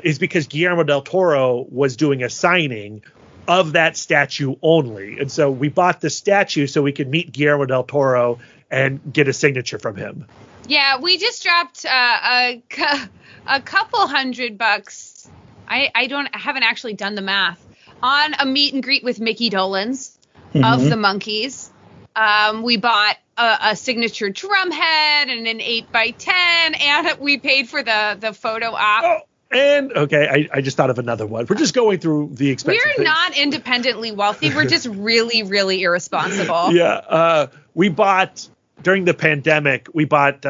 Speaker 4: is because Guillermo del Toro was doing a signing of that statue only. And so we bought the statue so we could meet Guillermo del Toro and get a signature from him.
Speaker 5: Yeah, we just dropped a couple $100. I haven't actually done the math on a meet and greet with Mickey Dolenz of the Monkeys. We bought a signature drum head and an 8x10, and we paid for the photo op.
Speaker 4: Oh, and okay, I just thought of another one. We're just going through the expensive
Speaker 5: We're
Speaker 4: things.
Speaker 5: not independently wealthy. We're just really, really irresponsible.
Speaker 4: Yeah, we bought. During the pandemic, we bought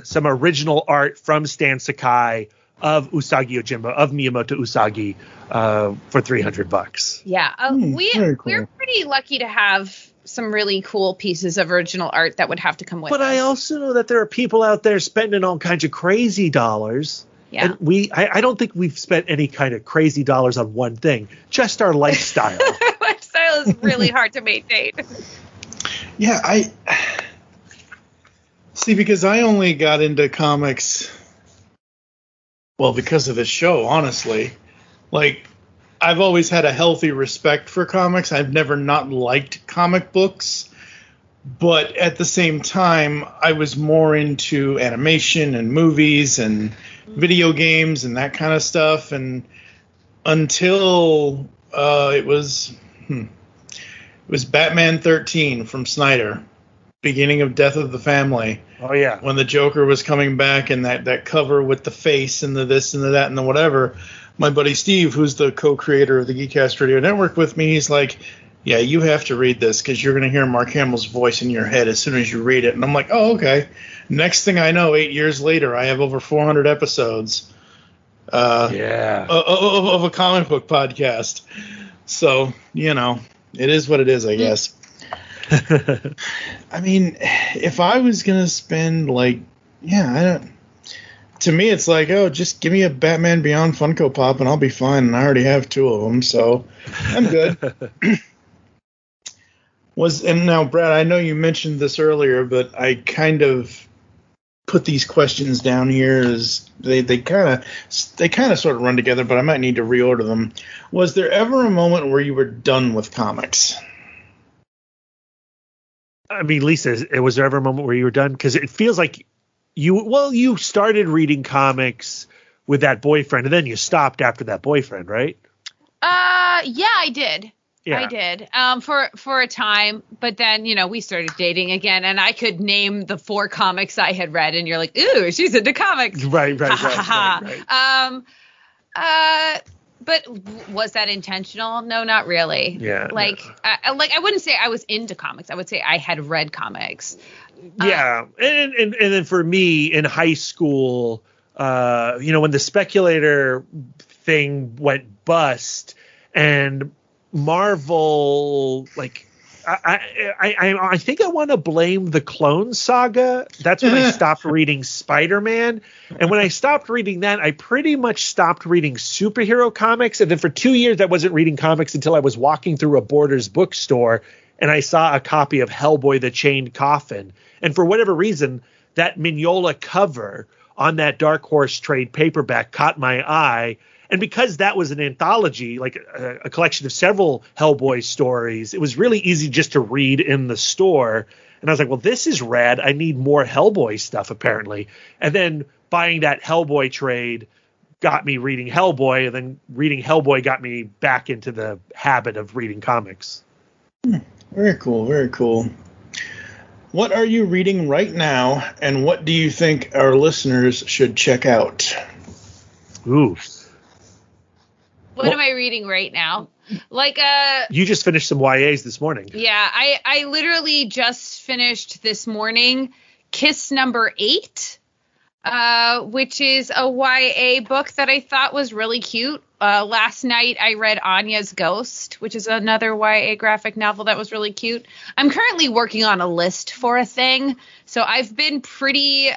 Speaker 4: some original art from Stan Sakai of Usagi Yojimbo, of Miyamoto Usagi, for $300.
Speaker 5: Yeah, we're pretty lucky to have some really cool pieces of original art that would have to come with
Speaker 4: But
Speaker 5: us.
Speaker 4: I also know that there are people out there spending all kinds of crazy dollars.
Speaker 5: Yeah.
Speaker 4: And I don't think we've spent any kind of crazy dollars on one thing, just our lifestyle.
Speaker 5: Lifestyle was really hard to maintain.
Speaker 3: Yeah, I see, because I only got into comics, well, because of this show, honestly. Like, I've always had a healthy respect for comics. I've never not liked comic books. But at the same time, I was more into animation and movies and video games and that kind of stuff. And until it was Batman 13 from Snyder, beginning of Death of the Family.
Speaker 4: Oh, yeah.
Speaker 3: When the Joker was coming back and that cover with the face and the this and the that and the whatever. My buddy Steve, who's the co-creator of the Geekcast Radio Network with me, he's like, yeah, you have to read this because you're going to hear Mark Hamill's voice in your head as soon as you read it. And I'm like, oh, okay. Next thing I know, 8 years later, I have over 400 episodes of a comic book podcast. So, it is what it is, I guess. I mean, if I was going to spend, to me, it's like, oh, just give me a Batman Beyond Funko Pop and I'll be fine. And I already have 2 of them, so I'm good. And now, Brad, I know you mentioned this earlier, but I kind of put these questions down here as they kind of sort of run together, but I might need to reorder them. Was there ever a moment where you were done with comics?
Speaker 4: I mean, Lisa, was there ever a moment where you were done? Because it feels like you started reading comics with that boyfriend, and then you stopped after that boyfriend, right?
Speaker 5: Yeah, I did.
Speaker 4: Yeah.
Speaker 5: I did. For a time, but then, we started dating again, and I could name the 4 comics I had read, and you're like, ooh, she's into comics.
Speaker 4: Right.
Speaker 5: But was that intentional? No, not really.
Speaker 4: Yeah.
Speaker 5: I wouldn't say I was into comics. I would say I had read comics.
Speaker 4: Yeah. And then for me in high school, when the Speculator thing went bust and Marvel, I think I want to blame the Clone Saga. That's when I stopped reading Spider-Man. And when I stopped reading that, I pretty much stopped reading superhero comics. And then for 2 years, I wasn't reading comics until I was walking through a Borders bookstore and I saw a copy of Hellboy, the Chained Coffin. And for whatever reason, that Mignola cover on that Dark Horse trade paperback caught my eye. And because that was an anthology, like a collection of several Hellboy stories, it was really easy just to read in the store. And I was like, well, this is rad. I need more Hellboy stuff, apparently. And then buying that Hellboy trade got me reading Hellboy, and then reading Hellboy got me back into the habit of reading comics.
Speaker 3: Very cool, very cool. What are you reading right now, and what do you think our listeners should check out?
Speaker 4: Ooh.
Speaker 5: What am I reading right now?
Speaker 4: You just finished some YAs this morning.
Speaker 5: Yeah, I literally just finished this morning Kiss number 8, which is a YA book that I thought was really cute. Last night I read Anya's Ghost, which is another YA graphic novel that was really cute. I'm currently working on a list for a thing, so I've been pretty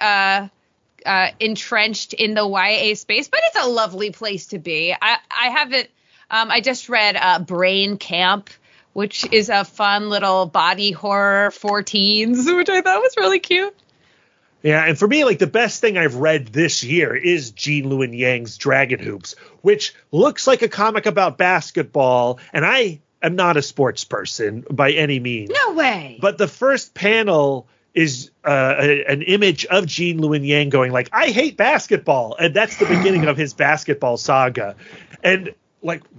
Speaker 5: entrenched in the YA space, but it's a lovely place to be. I haven't. I just read Brain Camp, which is a fun little body horror for teens, which I thought was really cute.
Speaker 4: Yeah, and for me, the best thing I've read this year is Gene Luen Yang's Dragon Hoops, which looks like a comic about basketball, and I am not a sports person by any means.
Speaker 5: No way.
Speaker 4: But the first panel is an image of Gene Luen Yang going I hate basketball. And that's the beginning of his basketball saga. And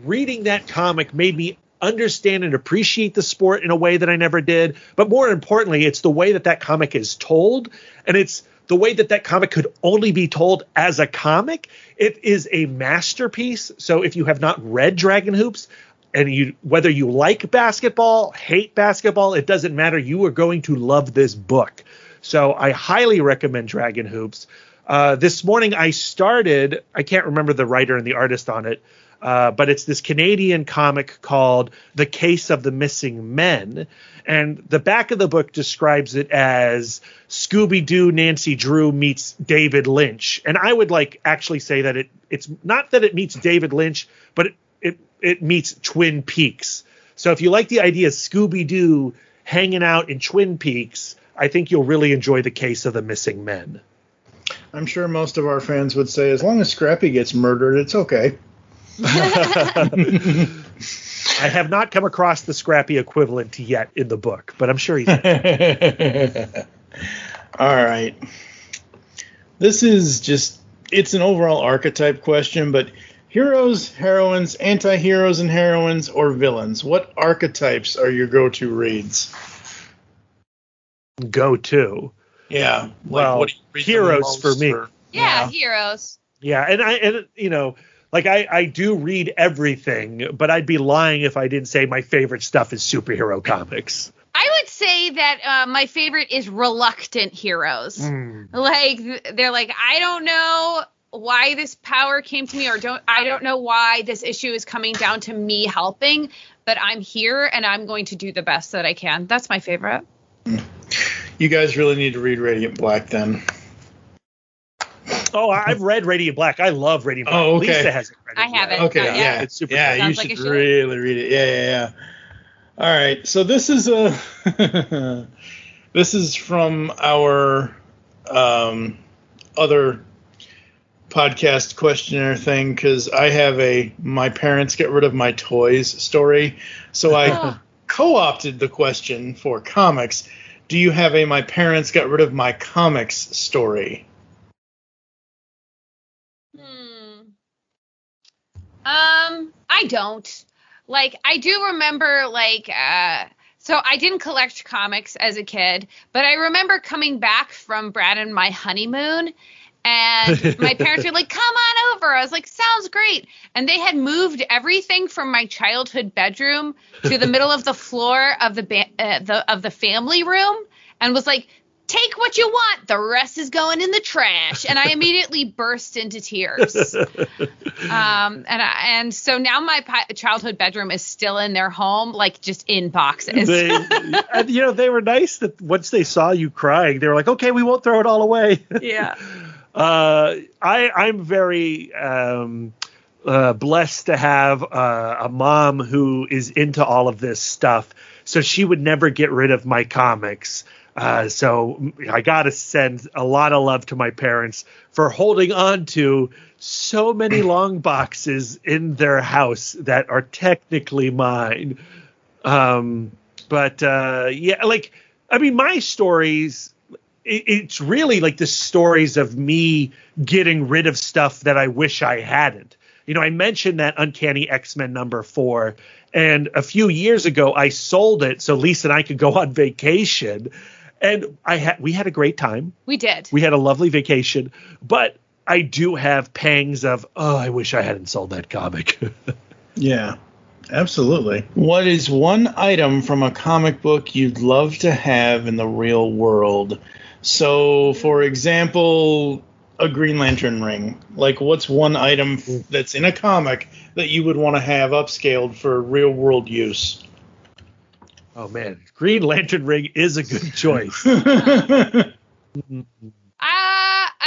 Speaker 4: reading that comic made me understand and appreciate the sport in a way that I never did. But more importantly, it's the way that comic is told. And it's the way that comic could only be told as a comic. It is a masterpiece. So if you have not read Dragon Hoops, and whether you like basketball, hate basketball, it doesn't matter. You are going to love this book. So I highly recommend Dragon Hoops. This morning I can't remember the writer and the artist on it, but it's this Canadian comic called The Case of the Missing Men. And the back of the book describes it as Scooby-Doo Nancy Drew meets David Lynch. And I would actually say that it's not that it meets David Lynch, but it meets Twin Peaks. So if you like the idea of Scooby-Doo hanging out in Twin Peaks, I think you'll really enjoy The Case of the Missing Men.
Speaker 3: I'm sure most of our fans would say, as long as Scrappy gets murdered, it's okay.
Speaker 4: I have not come across the Scrappy equivalent yet in the book, but I'm sure he's...
Speaker 3: All right. This is just, it's an overall archetype question, but heroes, heroines, anti-heroes and heroines, or villains, what archetypes are your go-to reads?
Speaker 4: Go-to?
Speaker 3: Yeah.
Speaker 4: Well,
Speaker 3: what do you read
Speaker 4: heroes for me.
Speaker 5: Yeah, heroes.
Speaker 4: Yeah, and you know, like I do read everything, but I'd be lying if I didn't say my favorite stuff is superhero comics.
Speaker 5: I would say that my favorite is reluctant heroes. Like, they're like, I don't know why this power came to me, or I don't know why this issue is coming down to me helping, but I'm here and I'm going to do the best that I can. That's my favorite.
Speaker 3: You guys really need to read Radiant Black then.
Speaker 4: Oh, I've read Radiant Black. I love Radiant Black.
Speaker 3: Oh, okay.
Speaker 4: Lisa hasn't read it.
Speaker 5: I haven't.
Speaker 3: Okay,
Speaker 5: Not
Speaker 3: yeah,
Speaker 5: yet.
Speaker 4: It's super
Speaker 3: yeah,
Speaker 4: cool.
Speaker 3: you
Speaker 5: Sounds like
Speaker 3: should
Speaker 5: I should.
Speaker 3: really read it. Yeah. All right, so this is this is from our other podcast questionnaire thing, because I have a my parents get rid of my toys story, so I co-opted the question for comics. Do you have a my parents got rid of my comics story?
Speaker 5: I don't. Like, I do remember, like, so I didn't collect comics as a kid, but I remember coming back from Brad and my honeymoon, and my parents were like, come on over. I was like, sounds great. And they had moved everything from my childhood bedroom to the middle of the floor of the family room, and was like, take what you want. The rest is going in the trash. And I immediately burst into tears. And so now my childhood bedroom is still in their home, like just in boxes.
Speaker 4: And, you know, they were nice that once they saw you crying, they were like, okay, we won't throw it all away.
Speaker 5: Yeah.
Speaker 4: I'm very blessed to have a mom who is into all of this stuff. So she would never get rid of my comics. So I got to send a lot of love to my parents for holding on to so many long boxes in their house that are technically mine. Yeah, like, I mean, my stories, it's really like the stories of me getting rid of stuff that I wish I hadn't. You know, I mentioned that Uncanny X-Men #4, and a few years ago I sold it so Lisa and I could go on vacation. And we had a great time.
Speaker 5: We did.
Speaker 4: We had a lovely vacation. But I do have pangs of, I wish I hadn't sold that comic.
Speaker 3: Yeah, absolutely. What is one item from a comic book you'd love to have in the real world? So, for example, a Green Lantern ring. Like, what's one item that's in a comic that you would want to have upscaled for real world use?
Speaker 4: Oh, man. Green Lantern ring is a good choice.
Speaker 5: I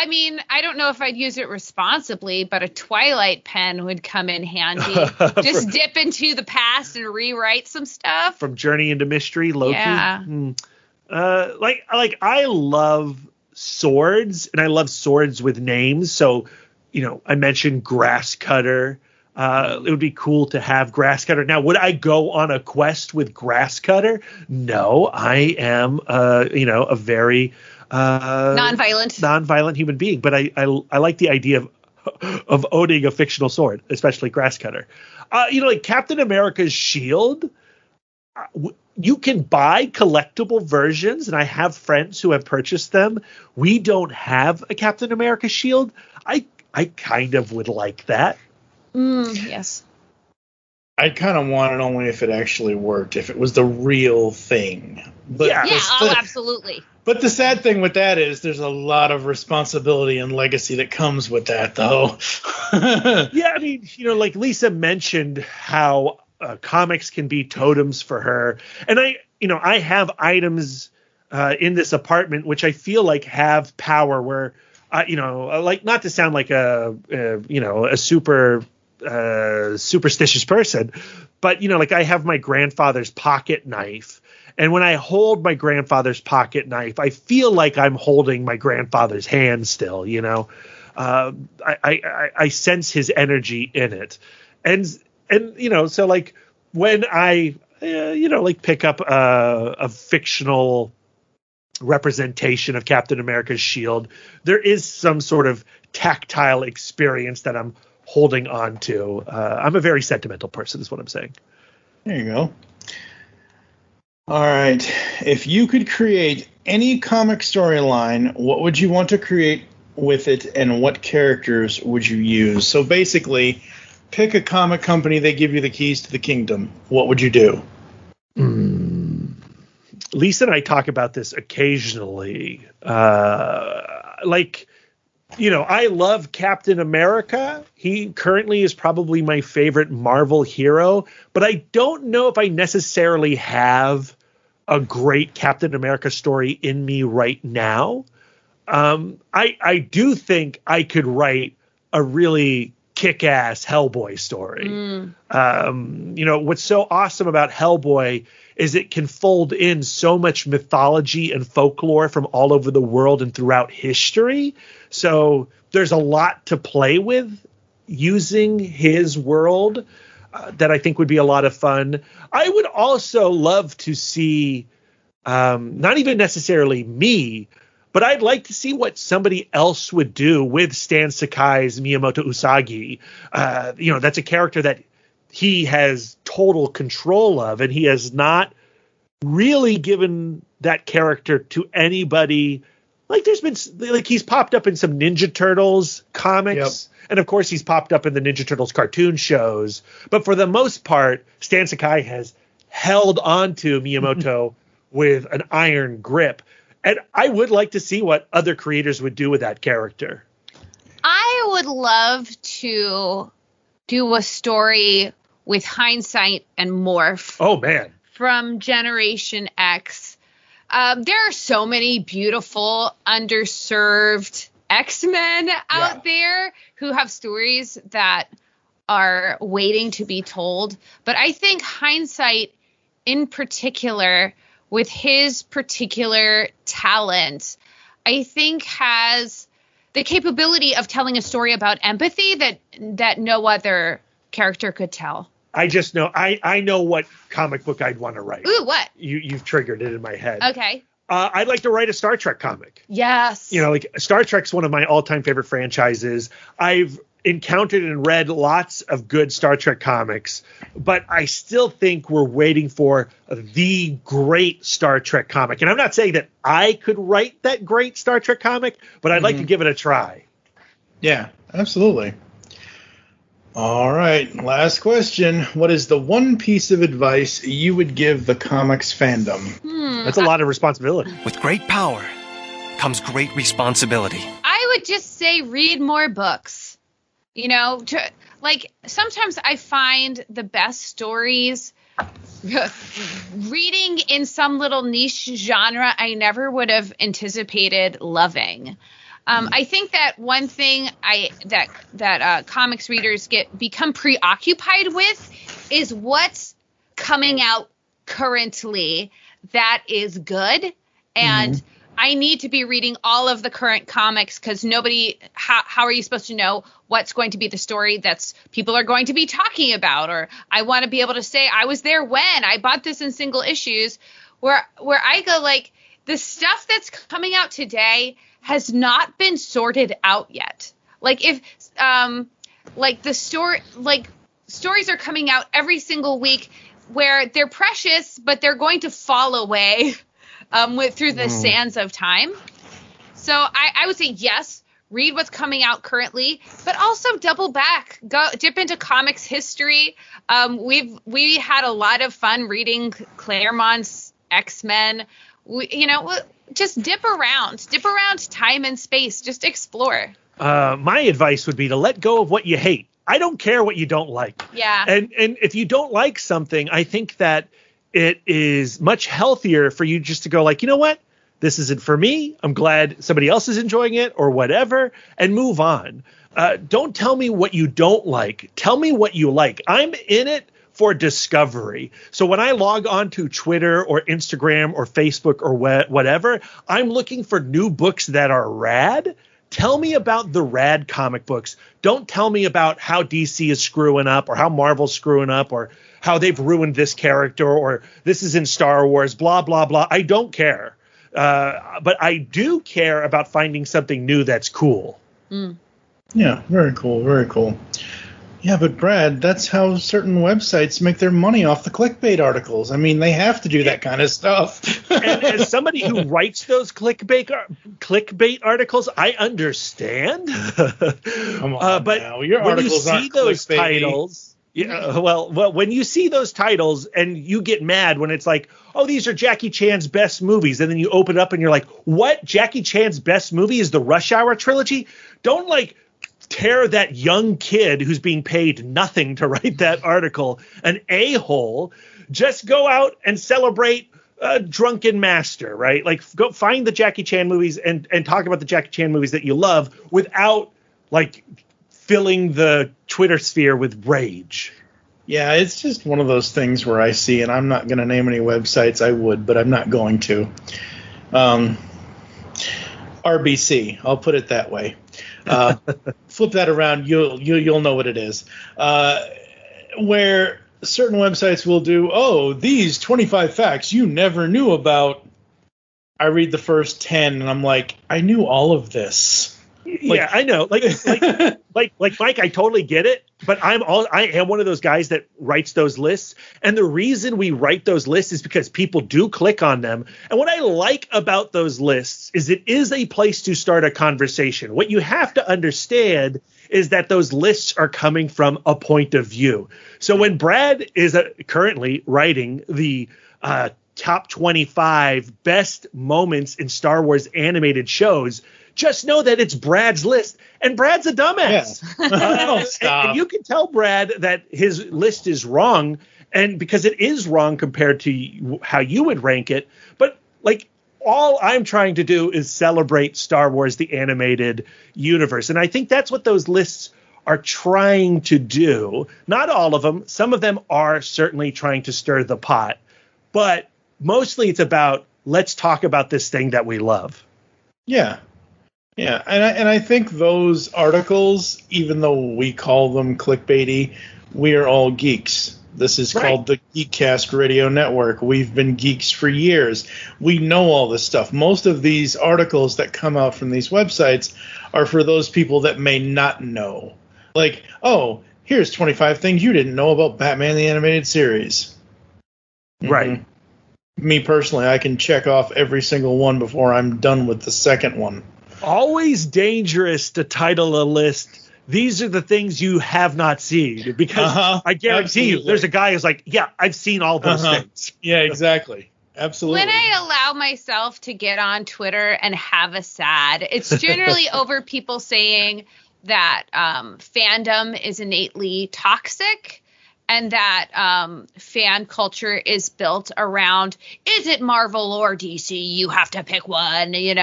Speaker 5: mean, I don't know if I'd use it responsibly, but a Twilight pen would come in handy. Just dip into the past and rewrite some stuff.
Speaker 4: From Journey into Mystery, Loki.
Speaker 5: Yeah.
Speaker 4: Like I love swords, and I love swords with names. So, you know, I mentioned Grass Cutter. It would be cool to have Grass Cutter. Now, would I go on a quest with Grass Cutter? No, I am, a very non-violent human being. But I like the idea of owning a fictional sword, especially Grass Cutter. Like Captain America's shield. You can buy collectible versions, and I have friends who have purchased them. We don't have a Captain America shield. I kind of would like that.
Speaker 5: Yes.
Speaker 3: I kind of want it only if it actually worked, if it was the real thing. But
Speaker 5: absolutely.
Speaker 3: But the sad thing with that is there's a lot of responsibility and legacy that comes with that, though.
Speaker 4: Yeah, I mean, like Lisa mentioned how comics can be totems for her. And I have items in this apartment which I feel like have power where, like, not to sound like a super superstitious person, but like I have my grandfather's pocket knife, and when I hold my grandfather's pocket knife, I feel like I'm holding my grandfather's hand still. I sense his energy in it, and so like when I like pick up a fictional representation of Captain America's shield, there is some sort of tactile experience that I'm holding on to. I'm a very sentimental person, is what I'm saying.
Speaker 3: There you go. All right. If you could create any comic storyline, what would you want to create with it, and what characters would you use? So basically, pick a comic company, they give you the keys to the kingdom. What would you do?
Speaker 4: Lisa and I talk about this occasionally. I love Captain America. He currently is probably my favorite Marvel hero, but I don't know if I necessarily have a great Captain America story in me right now. I do think I could write a really kick-ass Hellboy story. What's so awesome about Hellboy is it can fold in so much mythology and folklore from all over the world and throughout history. So there's a lot to play with using his world that I think would be a lot of fun. I would also love to see, not even necessarily me, but I'd like to see what somebody else would do with Stan Sakai's Miyamoto Usagi. That's a character that he has total control of, and he has not really given that character to anybody. Like there's been he's popped up in some Ninja Turtles comics. Yep. And of course he's popped up in the Ninja Turtles cartoon shows. But for the most part, Stan Sakai has held on to Miyamoto with an iron grip. And I would like to see what other creators would do with that character.
Speaker 5: I would love to do a story with Hindsight and Morph.
Speaker 4: Oh, man.
Speaker 5: From Generation X. There are so many beautiful, underserved X-Men out there who have stories that are waiting to be told. But I think Hindsight in particular, with his particular talent, I think has the capability of telling a story about empathy that no other character could tell.
Speaker 4: I just know I know what comic book I'd want to write.
Speaker 5: Ooh, what?
Speaker 4: You've triggered it in my head.
Speaker 5: Okay.
Speaker 4: I'd like to write a Star Trek comic.
Speaker 5: Yes.
Speaker 4: Star Trek's one of my all-time favorite franchises. I've encountered and read lots of good Star Trek comics, but I still think we're waiting for the great Star Trek comic. And I'm not saying that I could write that great Star Trek comic, but I'd like to give it a try.
Speaker 3: Yeah, absolutely. All right, last question. What is the one piece of advice you would give the comics fandom?
Speaker 4: That's a lot of responsibility.
Speaker 9: With great power comes great responsibility.
Speaker 5: I would just say read more books. Sometimes I find the best stories reading in some little niche genre I never would have anticipated loving. I think that one thing that comics readers become preoccupied with is what's coming out currently that is good, and I need to be reading all of the current comics because how are you supposed to know what's going to be the story that's people are going to be talking about? Or I want to be able to say I was there when I bought this in single issues, where I go like the stuff that's coming out today has not been sorted out yet. Like if stories are coming out every single week where they're precious, but they're going to fall away through the sands of time. So I would say yes, read what's coming out currently, but also double back, go dip into comics history. We had a lot of fun reading Claremont's X-Men. Just dip around time and space, just explore.
Speaker 4: My advice would be to let go of what you hate. I don't care what you don't like.
Speaker 5: Yeah.
Speaker 4: And if you don't like something, I think that it is much healthier for you just to go like, you know what? this isn't for me. I'm glad somebody else is enjoying it or whatever, and move on. Don't tell me what you don't like. Tell me what you like. I'm in it for discovery. So when I log on to Twitter or Instagram or Facebook or whatever, I'm looking for new books that are rad. Tell me about the rad comic books. Don't tell me about how DC is screwing up or how Marvel's screwing up or how they've ruined this character or this is in Star Wars, blah, blah, blah. I don't care. But I do care about finding something new that's cool.
Speaker 5: Mm.
Speaker 3: Yeah, very cool, very cool. Yeah, but Brad, that's how certain websites make their money off the clickbait articles. I mean, they have to do that kind of stuff.
Speaker 4: And as somebody who writes those clickbait articles, I understand.
Speaker 3: Come on,
Speaker 4: but
Speaker 3: now. Your
Speaker 4: when you
Speaker 3: articles
Speaker 4: see
Speaker 3: aren't
Speaker 4: those
Speaker 3: clickbaity.
Speaker 4: titles, well, when you see those titles and you get mad when it's like, oh, these are Jackie Chan's best movies, and then you open it up and you're like, what? Jackie Chan's best movie is the Rush Hour trilogy? Don't tear that young kid who's being paid nothing to write that article an a-hole. Just go out and celebrate Drunken Master, right? Go find the Jackie Chan movies and talk about the Jackie Chan movies that you love without filling the Twitter sphere with rage.
Speaker 3: Yeah, it's just one of those things where I see, and I'm not going to name any websites. I would, but I'm not going to. RBC, I'll put it that way. Flip that around, you'll know what it is. Where certain websites will do, these 25 facts you never knew about. I read the first 10 and I'm like, I knew all of this.
Speaker 4: Yeah, I know. Like Mike, I totally get it. But I am one of those guys that writes those lists. And the reason we write those lists is because people do click on them. And what I like about those lists is it is a place to start a conversation. What you have to understand is that those lists are coming from a point of view. So when Brad is currently writing the top 25 best moments in Star Wars animated shows, just know that it's Brad's list, and Brad's a dumbass.
Speaker 3: Yeah. Stop.
Speaker 4: And you can tell Brad that his list is wrong, and because it is wrong compared to how you would rank it. But all I'm trying to do is celebrate Star Wars, the animated universe. And I think that's what those lists are trying to do. Not all of them. Some of them are certainly trying to stir the pot. But mostly it's about, let's talk about this thing that we love.
Speaker 3: Yeah. Yeah, and I think those articles, even though we call them clickbaity, we are all geeks. This is called the Geekcast Radio Network. We've been geeks for years. We know all this stuff. Most of these articles that come out from these websites are for those people that may not know. Here's 25 things you didn't know about Batman the Animated Series.
Speaker 4: Right.
Speaker 3: Mm-hmm. Me personally, I can check off every single one before I'm done with the second one.
Speaker 4: Always dangerous to title a list, these are the things you have not seen, because I guarantee you there's a guy who's like, yeah, I've seen all those things.
Speaker 3: Yeah, exactly. Absolutely.
Speaker 5: When I allow myself to get on Twitter and have a sad, it's generally over people saying that fandom is innately toxic and that fan culture is built around, is it Marvel or DC? You have to pick one, And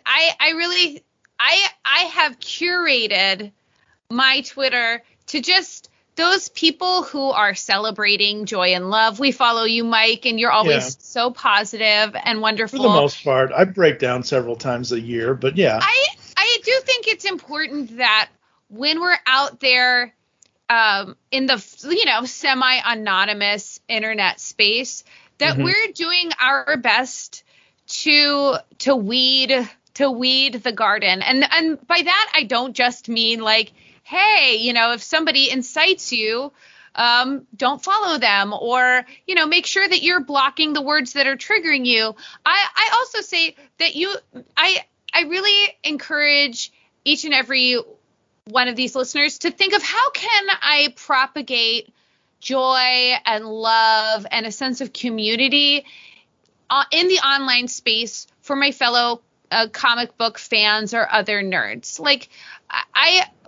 Speaker 5: I have curated my Twitter to just those people who are celebrating joy and love. We follow you, Mike, and you're always so positive and wonderful.
Speaker 3: For the most part, I break down several times a year, but yeah.
Speaker 5: I do think it's important that when we're out there in the semi-anonymous internet space, that we're doing our best to weed the garden. And by that I don't just mean hey, if somebody incites you, don't follow them, or make sure that you're blocking the words that are triggering you. I also say that I really encourage each and every one of these listeners to think of, how can I propagate joy and love and a sense of community in the online space for my fellow comic book fans or other nerds.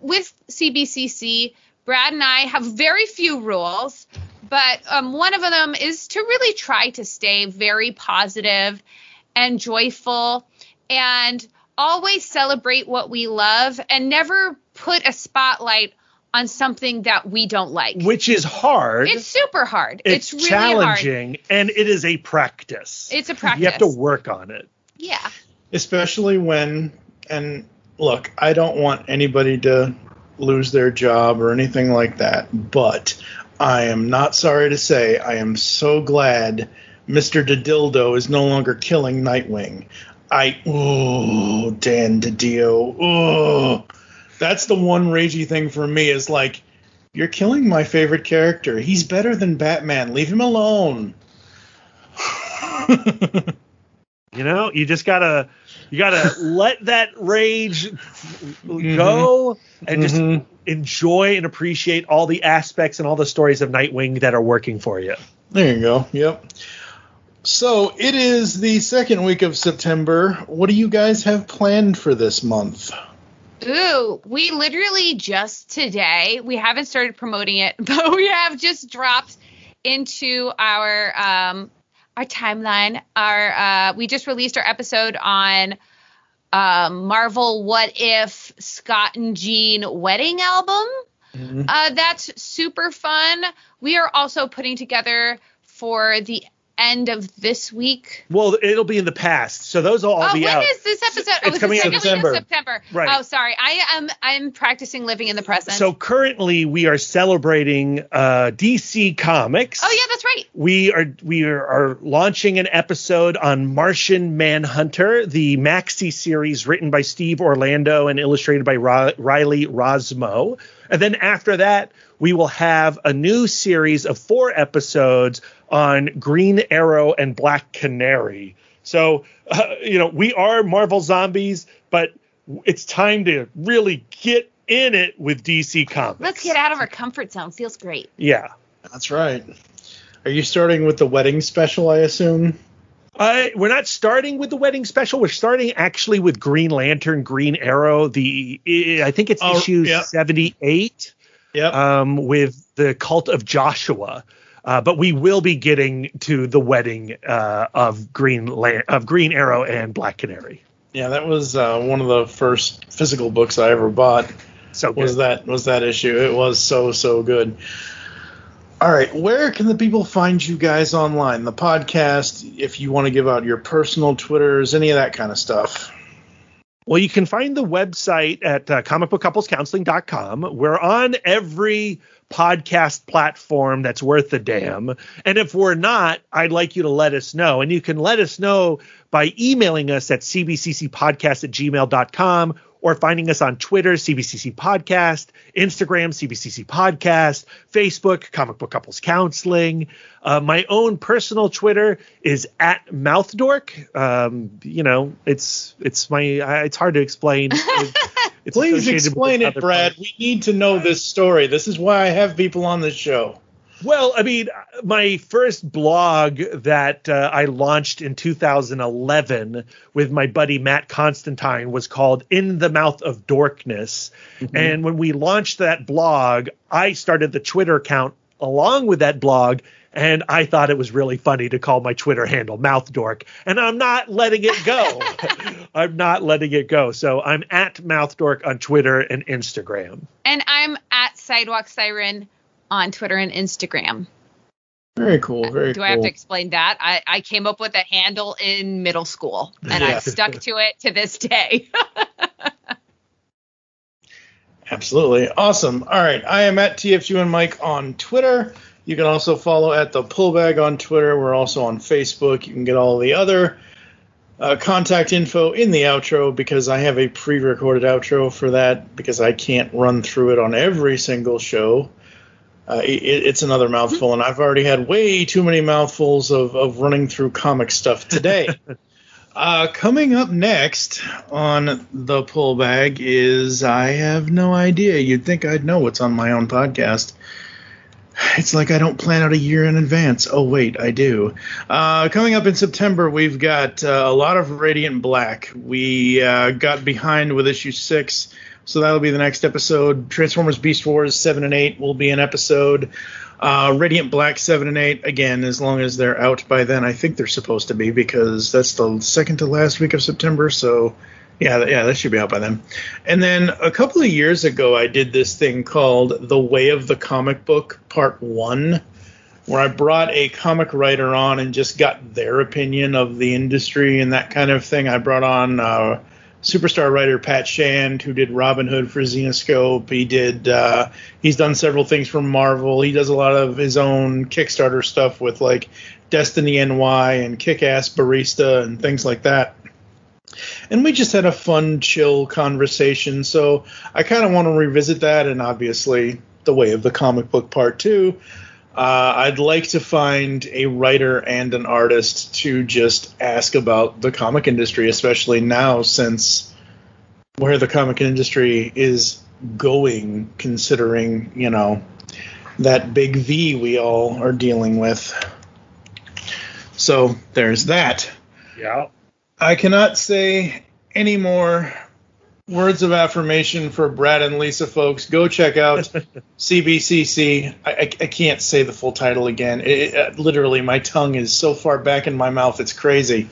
Speaker 5: With CBCC, Brad and I have very few rules, but one of them is to really try to stay very positive and joyful and always celebrate what we love and never put a spotlight on something that we don't like.
Speaker 4: Which is hard.
Speaker 5: It's super hard. It's really
Speaker 4: challenging,
Speaker 5: hard.
Speaker 4: And it is a practice.
Speaker 5: It's a practice.
Speaker 4: You have to work on it.
Speaker 5: Yeah.
Speaker 3: Especially when, and look, I don't want anybody to lose their job or anything like that, but I am not sorry to say I am so glad Mr. DeDildo is no longer killing Nightwing. Dan DiDio. That's the one ragey thing for me is like, you're killing my favorite character. He's better than Batman. Leave him alone.
Speaker 4: You just gotta let that rage go and just enjoy and appreciate all the aspects and all the stories of Nightwing that are working for you.
Speaker 3: There you go. Yep. So it is the second week of September. What do you guys have planned for this month?
Speaker 5: Ooh, we literally just today, we haven't started promoting it, but we have just dropped into our timeline. We just released our episode on Marvel What If Scott and Jean wedding album. That's super fun. We are also putting together for the end of this week.
Speaker 4: Well, it'll be in the past, so those will all be out.
Speaker 5: When is this episode?
Speaker 4: It's coming out in
Speaker 5: September.
Speaker 4: Right.
Speaker 5: Oh, sorry. I'm practicing living in the present.
Speaker 4: So currently we are celebrating DC Comics.
Speaker 5: Oh yeah, that's right.
Speaker 4: We are launching an episode on Martian Manhunter, the maxi series written by Steve Orlando and illustrated by Riley Rosmo. And then after that, we will have a new series of 4 episodes on Green Arrow and Black Canary. So, we are Marvel zombies, but it's time to really get in it with DC Comics.
Speaker 5: Let's get out of our comfort zone. Feels great.
Speaker 4: Yeah.
Speaker 3: That's right. Are you starting with the wedding special, I assume?
Speaker 4: We're not starting with the wedding special. We're starting actually with Green Lantern, Green Arrow. I think it's issue 78.
Speaker 3: Yep.
Speaker 4: With the Cult of Joshua. But we will be getting to the wedding of Green Arrow and Black Canary.
Speaker 3: Yeah, that was one of the first physical books I ever bought.
Speaker 4: So good.
Speaker 3: Was that issue? It was so good. All right, where can the people find you guys online? The podcast, if you want to give out your personal Twitters, any of that kind of stuff.
Speaker 4: Well, you can find the website at comicbookcouplescounseling.com. We're on every podcast platform that's worth a damn. And if we're not, I'd like you to let us know. And you can let us know by emailing us at cbccpodcast@gmail.com or finding us on Twitter, CBCC Podcast, Instagram, CBCC Podcast, Facebook, Comic Book Couples Counseling. My own personal Twitter is @MouthDork. It's hard to explain.
Speaker 3: Please explain it, Brad. We need to know this story. This is why I have people on this show.
Speaker 4: Well, I mean, my first blog that I launched in 2011 with my buddy Matt Constantine was called In the Mouth of Dorkness. Mm-hmm. And when we launched that blog, I started the Twitter account along with that blog. And I thought it was really funny to call my Twitter handle Mouth Dork. And I'm not letting it go. I'm not letting it go. So I'm @MouthDork on Twitter and Instagram.
Speaker 5: And I'm @Sidewalk Siren on Twitter and Instagram.
Speaker 3: Very cool. Very cool.
Speaker 5: Do I have to explain that? I came up with a handle in middle school, and I've stuck to it to this day.
Speaker 3: Absolutely. Awesome. All right. I am @TFU and Mike on Twitter. You can also follow @The Pullbag on Twitter. We're also on Facebook. You can get all the other contact info in the outro because I have a pre-recorded outro for that because I can't run through it on every single show. It's another mouthful, and I've already had way too many mouthfuls of running through comic stuff today. Coming up next on The Pullbag is I have no idea. You'd think I'd know what's on my own podcast. It's like I don't plan out a year in advance. Oh, wait, I do. Coming up in September, we've got a lot of Radiant Black. We got behind with issue 6 So that'll be the next episode. Transformers Beast Wars 7 and 8 will be an episode. Radiant Black 7 and 8, again, as long as they're out by then. I think they're supposed to be, because that's the second to last week of September. So yeah, that should be out by then. And then a couple of years ago, I did this thing called The Way of the Comic Book Part 1, where I brought a comic writer on and just got their opinion of the industry and that kind of thing. I brought on superstar writer Pat Shand, who did Robin Hood for Zenescope. He's done several things for Marvel. He does a lot of his own Kickstarter stuff with like Destiny NY and Kick-Ass Barista and things like that. And we just had a fun, chill conversation. So I kind of want to revisit that, and obviously The Way of the Comic Book Part 2. I'd like to find a writer and an artist to just ask about the comic industry, especially now, since where the comic industry is going, considering, that big V we all are dealing with. So there's that.
Speaker 4: Yeah.
Speaker 3: I cannot say any more words of affirmation for Brad and Lisa, folks. Go check out CBCC. I can't say the full title again. Literally, my tongue is so far back in my mouth, it's crazy.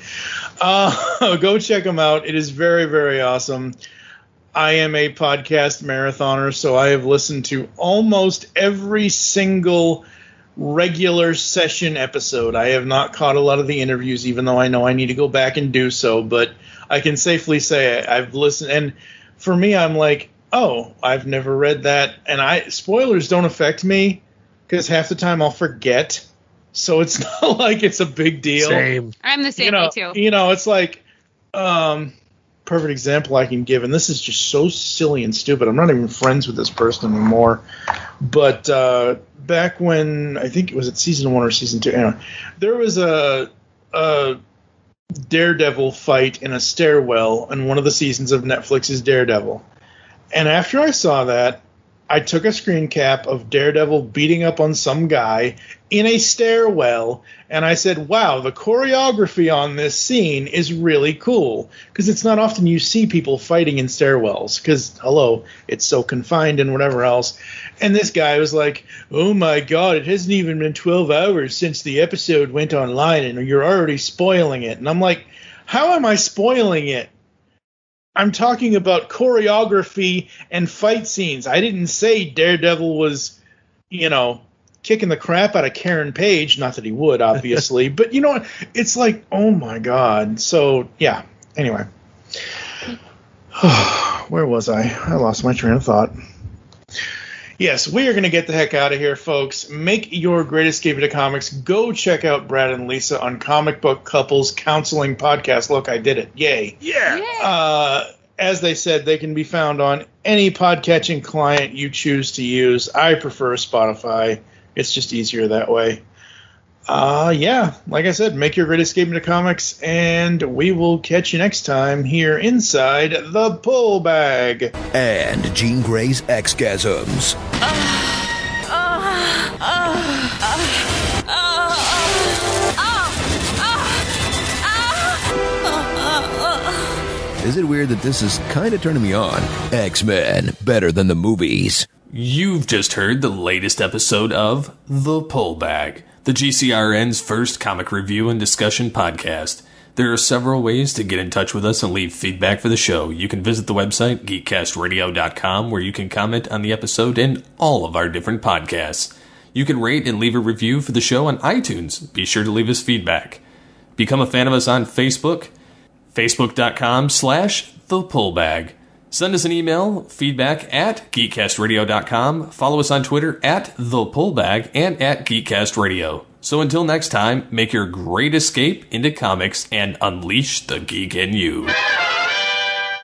Speaker 3: Go check them out. It is very, very awesome. I am a podcast marathoner, so I have listened to almost every single regular session episode. I have not caught a lot of the interviews, even though I know I need to go back and do so, but I can safely say I've listened, and for me, I'm like, oh, I've never read that, and spoilers don't affect me, because half the time I'll forget, so it's not like it's a big deal.
Speaker 4: Same.
Speaker 5: I'm the same way, too.
Speaker 3: It's like, perfect example I can give, and this is just so silly and stupid. I'm not even friends with this person anymore, but back when, I think it was at season 1 or season 2, anyway, there was a Daredevil fight in a stairwell in one of the seasons of Netflix's Daredevil. And after I saw that, I took a screen cap of Daredevil beating up on some guy in a stairwell, and I said, wow, the choreography on this scene is really cool, because it's not often you see people fighting in stairwells, because, hello, it's so confined and whatever else. And this guy was like, oh my god, it hasn't even been 12 hours since the episode went online, and you're already spoiling it. And I'm like, how am I spoiling it? I'm talking about choreography and fight scenes. I didn't say Daredevil was, kicking the crap out of Karen Page. Not that he would, obviously. But, it's like, oh, my God. So, yeah. Anyway. Where was I? I lost my train of thought. Yes, we are going to get the heck out of here, folks. Make your great escape into comics. Go check out Brad and Lisa on Comic Book Couples Counselling Podcast. Look, I did it. Yay.
Speaker 4: Yeah.
Speaker 3: As they said, they can be found on any podcatching client you choose to use. I prefer Spotify. It's just easier that way. Yeah, like I said, make your great escape into comics, and we will catch you next time here inside the Pull Bag.
Speaker 7: And Jean Grey's X-gasms. Is it weird that this is kind of turning me on? X-Men, better than the movies.
Speaker 2: You've just heard the latest episode of The Pull Bag, the GCRN's first comic review and discussion podcast. There are several ways to get in touch with us and leave feedback for the show. You can visit the website, geekcastradio.com, where you can comment on the episode and all of our different podcasts. You can rate and leave a review for the show on iTunes. Be sure to leave us feedback. Become a fan of us on Facebook, facebook.com/thepullbag. Send us an email, feedback at geekcastradio.com. Follow us on Twitter at thepullbag and at geekcastradio. So until next time, make your great escape into comics and unleash the geek in you.